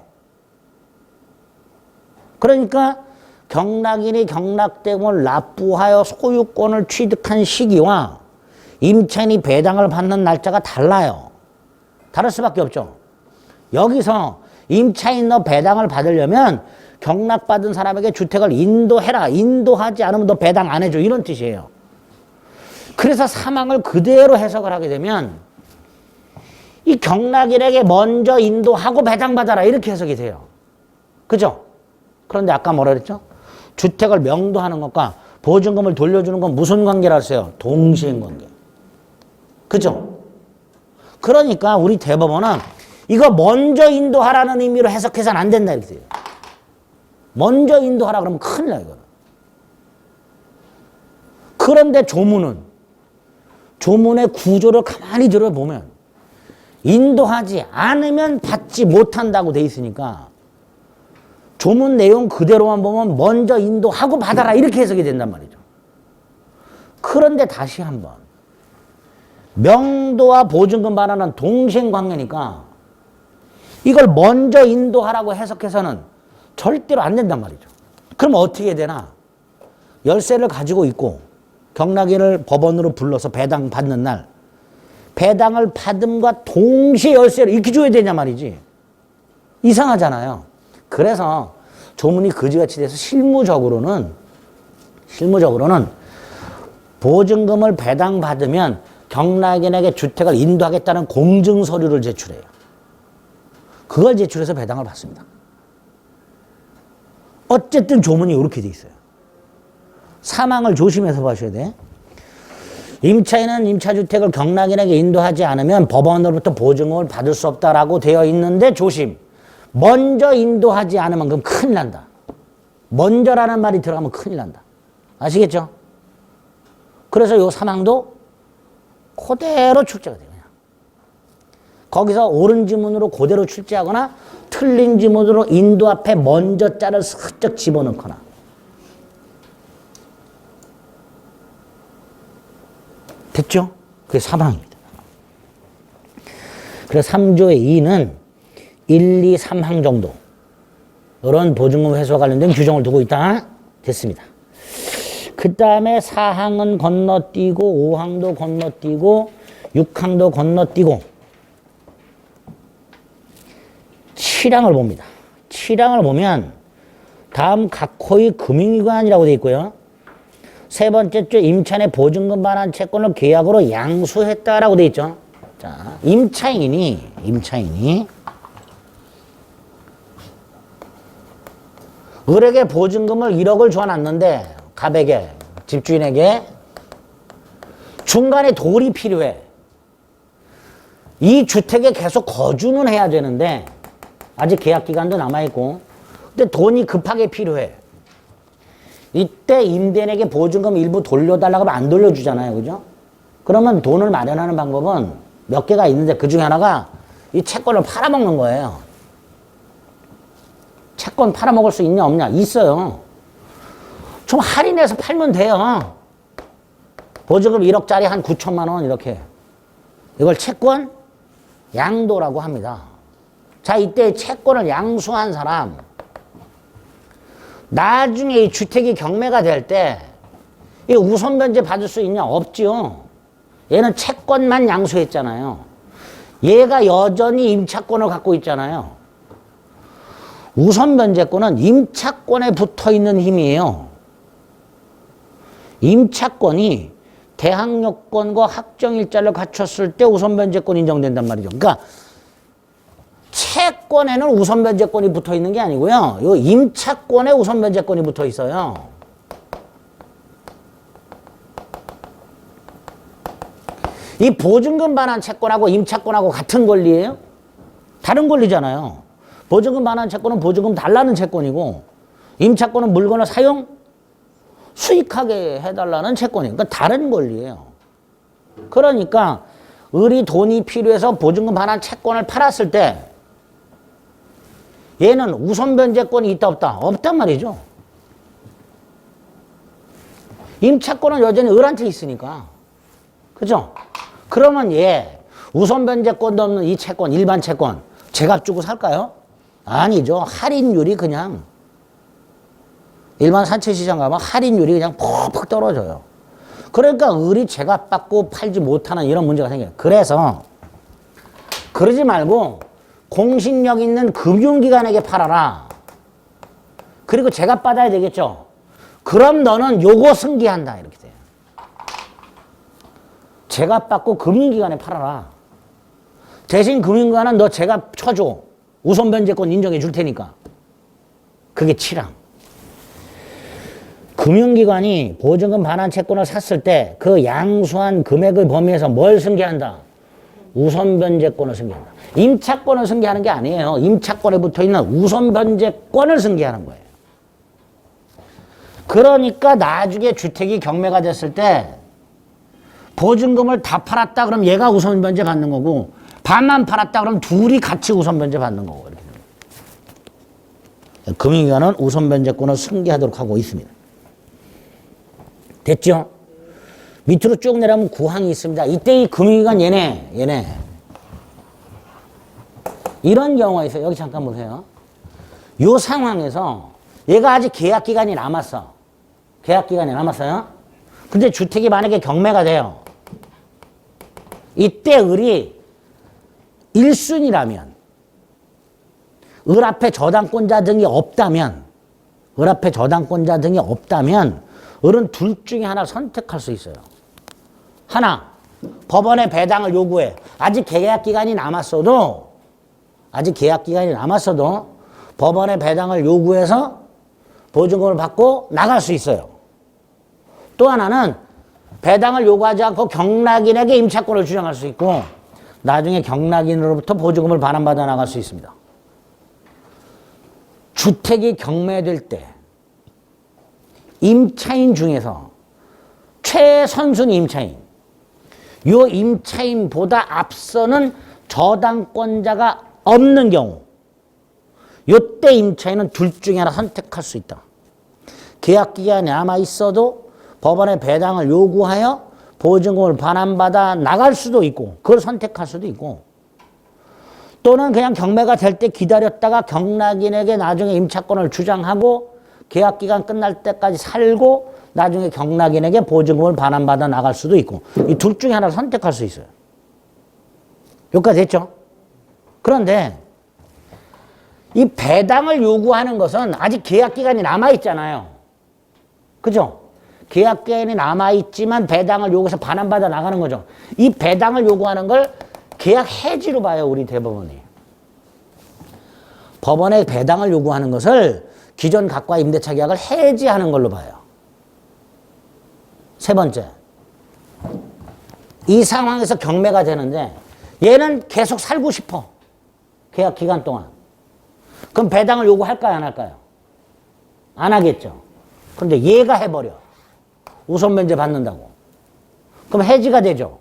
그러니까 경락인이 경락대금을 납부하여 소유권을 취득한 시기와 임차인이 배당을 받는 날짜가 달라요. 다를 수밖에 없죠. 여기서 임차인 너 배당을 받으려면 경락받은 사람에게 주택을 인도해라. 인도하지 않으면 너 배당 안 해줘. 이런 뜻이에요. 그래서 사망을 그대로 해석을 하게 되면 이 경락인에게 먼저 인도하고 배당받아라 이렇게 해석이 돼요. 그죠? 그런데 아까 뭐라 그랬죠? 주택을 명도하는 것과 보증금을 돌려주는 건 무슨 관계라 했어요? 동시행관계. 그죠? 그러니까 우리 대법원은 이거 먼저 인도하라는 의미로 해석해서는 안 된다 이렇게 돼요. 먼저 인도하라 그러면 큰일 나요. 이거는. 그런데 조문의 구조를 가만히 들어보면 인도하지 않으면 받지 못한다고 돼 있으니까 조문 내용 그대로만 보면 먼저 인도하고 받아라 이렇게 해석이 된단 말이죠. 그런데 다시 한번 명도와 보증금 반환은 동시행관계니까 이걸 먼저 인도하라고 해석해서는 절대로 안 된단 말이죠. 그럼 어떻게 되나? 열쇠를 가지고 있고 경락인을 법원으로 불러서 배당 받는 날 배당을 받음과 동시에 열쇠를 이렇게 줘야 되냐 말이지. 이상하잖아요. 그래서 조문이 그지같이 돼서 실무적으로는 보증금을 배당받으면 경락인에게 주택을 인도하겠다는 공증서류를 제출해요. 그걸 제출해서 배당을 받습니다. 어쨌든 조문이 이렇게 돼 있어요. 사망을 조심해서 봐셔야 돼. 임차인은 임차주택을 경락인에게 인도하지 않으면 법원으로부터 보증금을 받을 수 없다라고 되어 있는데 조심. 먼저 인도하지 않으면 그럼 큰일 난다. 먼저라는 말이 들어가면 큰일 난다. 아시겠죠? 그래서 요 사망도 그대로 출제가 돼요. 거기서 옳은 지문으로 그대로 출제하거나 틀린 지문으로 인도 앞에 먼저 자를 슬쩍 집어넣거나. 됐죠? 그게 사망입니다. 그래서 3조의 2는 1, 2, 3항 정도 이런 보증금 회수와 관련된 규정을 두고 있다. 됐습니다. 그 다음에 4항은 건너뛰고 5항도 건너뛰고 6항도 건너뛰고 7항을 봅니다. 7항을 보면 다음 각호의 금융기관이라고 되어 있고요. 세 번째 줄 임차인의 보증금 반환 채권을 계약으로 양수했다라고 되어 있죠. 자, 임차인이 을에게 보증금을 1억을 줘놨는데 갑에게 집주인에게 중간에 돌이 필요해. 이 주택에 계속 거주는 해야 되는데 아직 계약 기간도 남아있고 근데 돈이 급하게 필요해. 이때 임대인에게 보증금 일부 돌려달라고 하면 안 돌려주잖아요. 그죠? 그러면 돈을 마련하는 방법은 몇 개가 있는데 그 중에 하나가 이 채권을 팔아먹는 거예요. 채권 팔아먹을 수 있냐 없냐? 있어요. 좀 할인해서 팔면 돼요. 보증금 1억짜리 한 9천만 원 이렇게. 이걸 채권 양도라고 합니다. 자, 이때 채권을 양수한 사람 나중에 이 주택이 경매가 될 때 이 우선 변제 받을 수 있냐? 없지요. 얘는 채권만 양수했잖아요. 얘가 여전히 임차권을 갖고 있잖아요. 우선 변제권은 임차권에 붙어 있는 힘이에요. 임차권이 대항 요건과 확정 일자를 갖췄을 때 우선 변제권이 인정된단 말이죠. 그러니까 채권에는 우선 변제권이 붙어 있는 게 아니고요. 요 임차권에 우선 변제권이 붙어 있어요. 이 보증금 반환 채권하고 임차권하고 같은 권리예요? 다른 권리잖아요. 보증금 반환 채권은 보증금 달라는 채권이고 임차권은 물건을 사용 수익하게 해달라는 채권이에요. 그러니까 다른 권리예요. 그러니까 을이 돈이 필요해서 보증금 반환 채권을 팔았을 때 얘는 우선 변제권이 있다 없다? 없단 말이죠. 임차권은 여전히 을한테 있으니까. 그죠? 그러면 얘 우선 변제권도 없는 이 채권, 일반 채권 제값 주고 살까요? 아니죠. 할인율이 그냥 일반 산채시장 가면 할인율이 그냥 퍽퍽 떨어져요. 그러니까 을이 제값 받고 팔지 못하는 이런 문제가 생겨요. 그래서 그러지 말고 공신력 있는 금융기관에게 팔아라. 그리고 제값 받아야 되겠죠. 그럼 너는 요거 승계한다 이렇게 돼요. 제값 받고 금융기관에 팔아라. 대신 금융기관은 너 제값 쳐줘. 우선 변제권 인정해 줄 테니까. 그게 7항. 금융기관이 보증금 반환 채권을 샀을 때 그 양수한 금액의 범위에서 뭘 승계한다? 우선 변제권을 승계한다. 임차권을 승계하는 게 아니에요. 임차권에 붙어 있는 우선 변제권을 승계하는 거예요. 그러니까 나중에 주택이 경매가 됐을 때 보증금을 다 팔았다 그럼 얘가 우선 변제 받는 거고 반만 팔았다 그럼 둘이 같이 우선 변제 받는 거고 이렇게. 금융기관은 우선 변제권을 승계하도록 하고 있습니다. 됐죠? 밑으로 쭉 내려가면 구항이 있습니다. 이때 이 금융기관 얘네 이런 경우가 있어요. 여기 잠깐 보세요. 요 상황에서 얘가 아직 계약기간이 남았어. 계약기간이 남았어요. 근데 주택이 만약에 경매가 돼요. 이때 을이 1순위라면 을 앞에 저당권자 등이 없다면 을은 둘 중에 하나 선택할 수 있어요. 하나, 법원에 배당을 요구해. 아직 계약기간이 남았어도 법원에 배당을 요구해서 보증금을 받고 나갈 수 있어요. 또 하나는 배당을 요구하지 않고 경락인에게 임차권을 주장할 수 있고 나중에 경락인으로부터 보증금을 반환받아 나갈 수 있습니다. 주택이 경매될 때 임차인 중에서 최선순위 임차인, 요 임차인보다 앞서는 저당권자가 없는 경우 요때 임차인은 둘 중에 하나 선택할 수 있다. 계약기간이 남아있어도 법원에 배당을 요구하여 보증금을 반환받아 나갈 수도 있고 그걸 선택할 수도 있고 또는 그냥 경매가 될 때 기다렸다가 경락인에게 나중에 임차권을 주장하고 계약기간 끝날 때까지 살고 나중에 경락인에게 보증금을 반환받아 나갈 수도 있고 이 둘 중에 하나를 선택할 수 있어요. 여기까지 됐죠? 그런데 이 배당을 요구하는 것은 아직 계약기간이 남아있잖아요. 그죠? 계약기간이 남아있지만 배당을 요구해서 반환받아 나가는 거죠. 이 배당을 요구하는 걸 계약 해지로 봐요, 우리 대법원이. 법원에 배당을 요구하는 것을 기존 각과 임대차 계약을 해지하는 걸로 봐요. 세 번째, 이 상황에서 경매가 되는데 얘는 계속 살고 싶어. 계약 기간 동안. 그럼 배당을 요구할까요, 안 할까요? 안 하겠죠. 그런데 얘가 해버려. 우선 면제 받는다고. 그럼 해지가 되죠.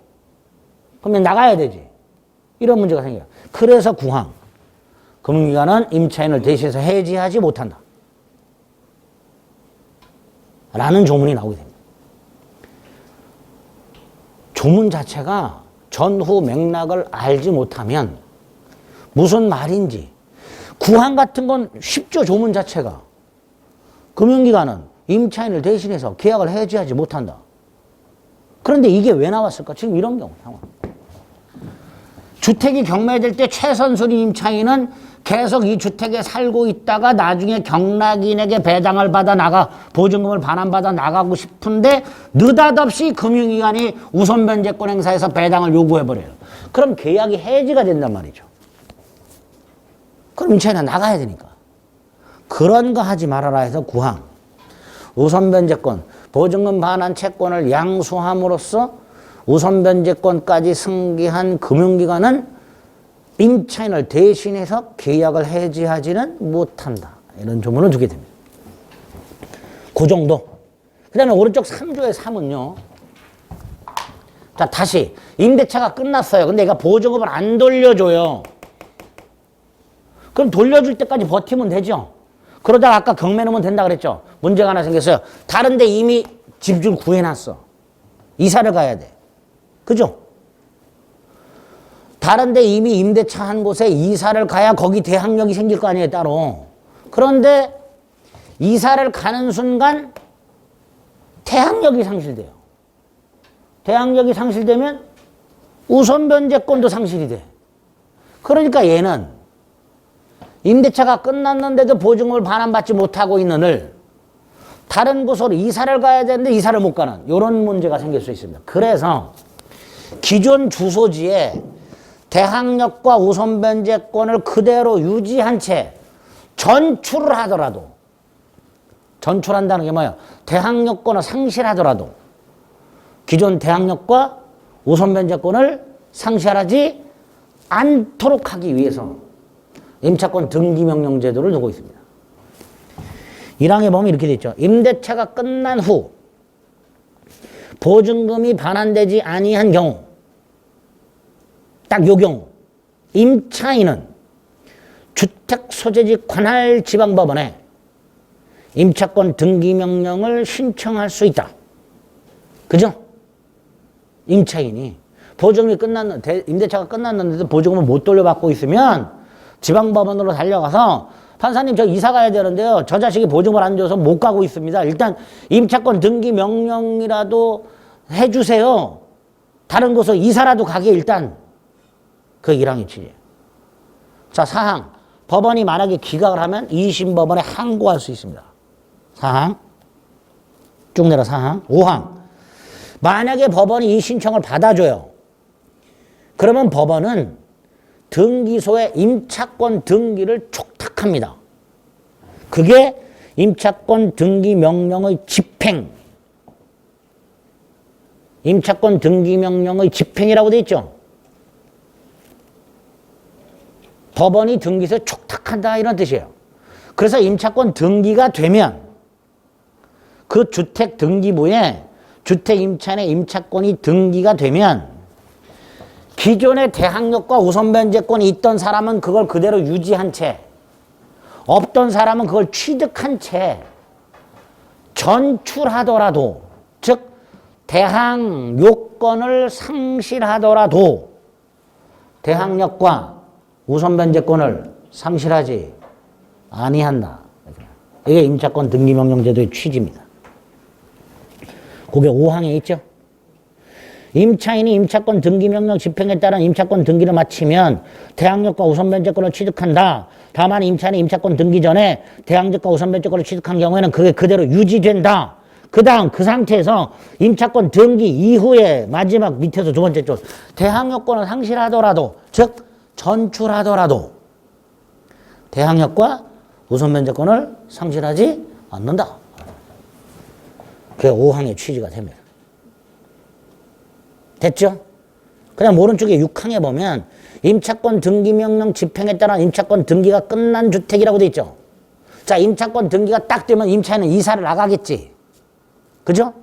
그러면 나가야 되지. 이런 문제가 생겨요. 그래서 구항. 금융기관은 임차인을 대신해서 해지하지 못한다. 라는 조문이 나오게 됩니다. 조문 자체가 전후 맥락을 알지 못하면 무슨 말인지 구항 같은 건 쉽죠. 조문 자체가. 금융기관은 임차인을 대신해서 계약을 해지하지 못한다. 그런데 이게 왜 나왔을까? 지금 이런 경우 상황. 주택이 경매될 때 최선순위 임차인은 계속 이 주택에 살고 있다가 나중에 경락인에게 배당을 받아 나가 보증금을 반환받아 나가고 싶은데 느닷없이 금융기관이 우선 변제권 행사해서 배당을 요구해버려요. 그럼 계약이 해지가 된단 말이죠. 그럼 임차인은 나가야 되니까. 그런 거 하지 말아라 해서 구항. 우선 변제권, 보증금 반환 채권을 양수함으로써 우선 변제권까지 승계한 금융기관은 임차인을 대신해서 계약을 해지하지는 못한다. 이런 조문을 두게 됩니다. 그 정도. 그 다음에 오른쪽 3조의 3은요. 자, 다시. 임대차가 끝났어요. 근데 얘가 보증금을 안 돌려줘요. 그럼 돌려줄 때까지 버티면 되죠. 그러다가 아까 경매 놓으면 된다 그랬죠. 문제가 하나 생겼어요. 다른 데 이미 집을 구해놨어. 이사를 가야 돼. 그죠? 다른 데 이미 임대차 한 곳에 이사를 가야 거기 대항력이 생길 거 아니에요, 따로. 그런데 이사를 가는 순간 대항력이 상실돼요. 대항력이 상실되면 우선 변제권도 상실이 돼. 그러니까 얘는 임대차가 끝났는데도 보증금을 반환받지 못하고 있는 을 다른 곳으로 이사를 가야 되는데 이사를 못 가는 이런 문제가 생길 수 있습니다. 그래서 기존 주소지에 대항력과 우선 변제권을 그대로 유지한 채 전출을 하더라도 전출한다는 게 뭐예요? 대항력권을 상실하더라도 기존 대항력과 우선 변제권을 상실하지 않도록 하기 위해서 임차권 등기명령 제도를 두고 있습니다. 1항에 보면 이렇게 돼 있죠. 임대차가 끝난 후 보증금이 반환되지 아니한 경우 딱 요 경우 임차인은 주택소재지 관할 지방법원에 임차권 등기명령을 신청할 수 있다. 그죠? 임차인이 보증금이 끝났는데 임대차가 끝났는데도 보증금을 못 돌려받고 있으면 지방법원으로 달려가서 판사님 저 이사 가야 되는데요. 저 자식이 보증을 안 줘서 못 가고 있습니다. 일단 임차권 등기 명령이라도 해주세요. 다른 곳으로 이사라도 가게 일단. 그 1항의 취지예요. 자, 4항. 법원이 만약에 기각을 하면 2심 법원에 항고할 수 있습니다. 4항. 쭉 내려 4항. 5항. 만약에 법원이 이 신청을 받아줘요. 그러면 법원은 등기소의 임차권 등기를 촉탁합니다. 그게 임차권 등기 명령의 집행 임차권 등기명령의 집행이라고 돼 있죠. 법원이 등기소에 촉탁한다 이런 뜻이에요. 그래서 임차권 등기가 되면 그 주택등기부에 주택임차인의 임차권이 등기가 되면 기존의 대항력과 우선변제권이 있던 사람은 그걸 그대로 유지한 채, 없던 사람은 그걸 취득한 채 전출하더라도, 즉 대항요건을 상실하더라도 대항력과 우선변제권을 상실하지 아니한다. 이게 임차권 등기명령제도의 취지입니다. 그게 5항에 있죠. 임차인이 임차권 등기명령 집행에 따른 임차권 등기를 마치면 대항력과 우선변제권을 취득한다. 다만 임차인이 임차권 등기 전에 대항력과 우선변제권을 취득한 경우에는 그게 그대로 유지된다. 그 다음 그 상태에서 임차권 등기 이후에 마지막 밑에서 두 번째 쪽 대항력권을 상실하더라도, 즉 전출하더라도 대항력과 우선변제권을 상실하지 않는다. 그게 5항의 취지가 됩니다. 됐죠? 그냥 오른쪽에 6항에 보면 임차권 등기명령 집행에 따라 임차권 등기가 끝난 주택이라고 돼 있죠. 자, 임차권 등기가 딱 되면 임차인은 이사를 나가겠지. 그죠?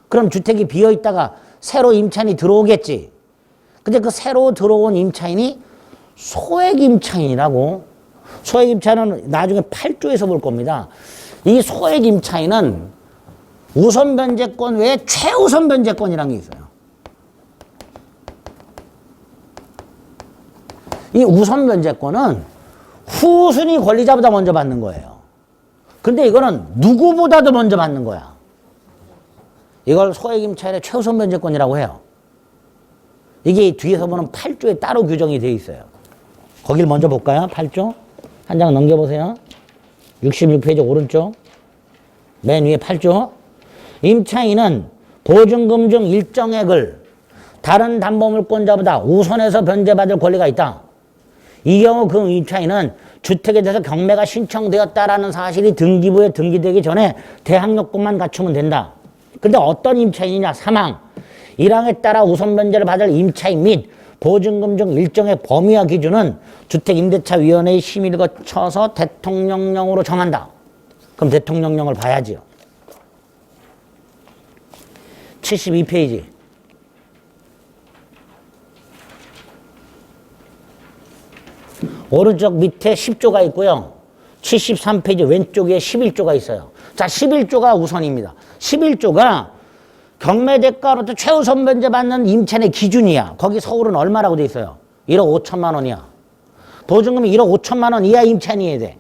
그럼 주택이 비어있다가 새로 임차인이 들어오겠지. 근데 그 새로 들어온 임차인이 소액임차인이라고. 소액임차인은 나중에 8조에서 볼 겁니다. 이 소액임차인은 우선변제권 외에 최우선변제권이라는 게 있어요. 이 우선변제권은 후순위 권리자보다 먼저 받는 거예요. 근데 이거는 누구보다도 먼저 받는 거야. 이걸 소액임차인의 최우선변제권이라고 해요. 이게 뒤에서 보는 8조에 따로 규정이 되어 있어요. 거길 먼저 볼까요? 8조. 한 장 넘겨보세요. 66페이지 오른쪽. 맨 위에 8조. 임차인은 보증금 중 일정액을 다른 담보물권자보다 우선해서 변제받을 권리가 있다. 이 경우 그 임차인은 주택에 대해서 경매가 신청되었다라는 사실이 등기부에 등기되기 전에 대항력권만 갖추면 된다. 근데 어떤 임차인이냐? 사망. 1항에 따라 우선변제를 받을 임차인 및 보증금 중 일정의 범위와 기준은 주택임대차위원회의 심의를 거쳐서 대통령령으로 정한다. 그럼 대통령령을 봐야지요. 72페이지. 오른쪽 밑에 10조가 있고요. 73페이지 왼쪽에 11조가 있어요. 자, 11조가 우선입니다. 11조가 경매대가로부터 최우선 변제 받는 임차인의 기준이야. 거기 서울은 얼마라고 돼 있어요? 1억 5천만 원이야. 보증금이 1억 5천만 원 이하 임차인이어야 돼.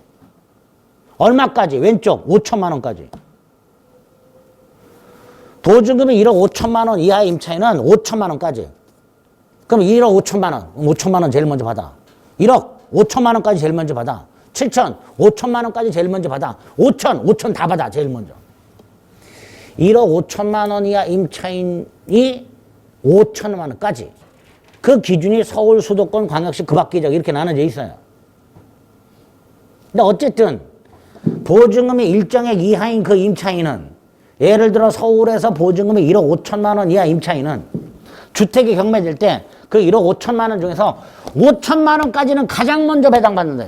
얼마까지? 왼쪽 5천만 원까지. 보증금이 1억 5천만 원 이하 임차인은 5천만 원까지. 그럼 1억 5천만 원. 5천만 원 제일 먼저 받아. 1억 5천만 원까지 제일 먼저 받아. 7천, 5천만 원까지 제일 먼저 받아. 5천 다 받아, 제일 먼저. 1억 5천만 원 이하 임차인이 5천만 원까지. 그 기준이 서울, 수도권, 광역시, 그 밖의 지역 이렇게 나눠져 있어요. 근데 어쨌든 보증금이 일정액 이하인 그 임차인은, 예를 들어 서울에서 보증금이 1억 5천만 원 이하 임차인은 주택이 경매될 때 그 1억 5천만 원 중에서 5천만 원까지는 가장 먼저 배당받는다.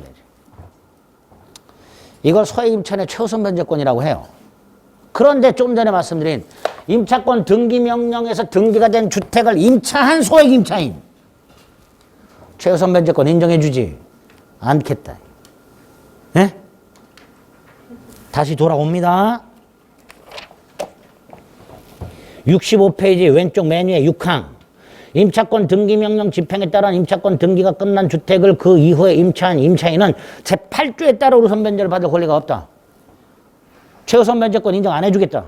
이걸 소액임차인의 최우선 변제권이라고 해요. 그런데 좀 전에 말씀드린 임차권 등기명령에서 등기가 된 주택을 임차한 소액임차인 최우선 변제권 인정해주지 않겠다. 네? 다시 돌아옵니다. 65페이지 왼쪽 맨 위에 6항. 임차권 등기명령 집행에 따른 임차권 등기가 끝난 주택을 그 이후에 임차한 임차인은 제8조에 따라 우선 변제를 받을 권리가 없다. 최우선 변제권 인정 안 해주겠다.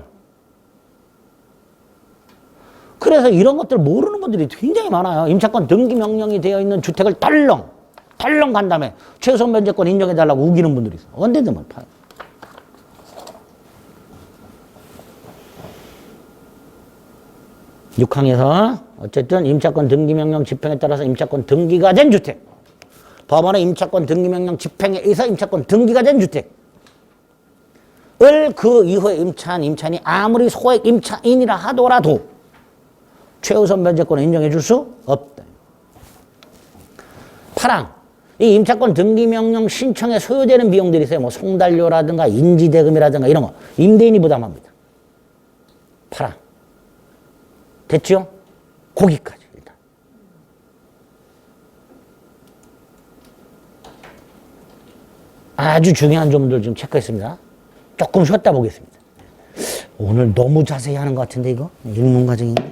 그래서 이런 것들 모르는 분들이 굉장히 많아요. 임차권 등기명령이 되어 있는 주택을 덜렁 간 다음에 최우선 변제권 인정해달라고 우기는 분들이 있어요. 언제든 뭐 파요. (6항에서) 어쨌든 임차권 등기명령 집행에 따라서 임차권 등기가 된 주택, 법원의 임차권 등기명령 집행에 의해서 임차권 등기가 된 주택을 그 이후에 임차한 임차인이 아무리 소액 임차인이라 하더라도 최우선 변제권을 인정해 줄 수 없다. 파랑. 이 임차권 등기 명령 신청에 소요되는 비용들이 있어요. 뭐 송달료라든가 인지대금이라든가 이런 거. 임대인이 부담합니다. 파랑. 됐죠? 거기까지 일단. 아주 중요한 점들 지금 체크했습니다. 조금 쉬었다 보겠습니다. 오늘 너무 자세히 하는 것 같은데 이거? 일문 과정인데.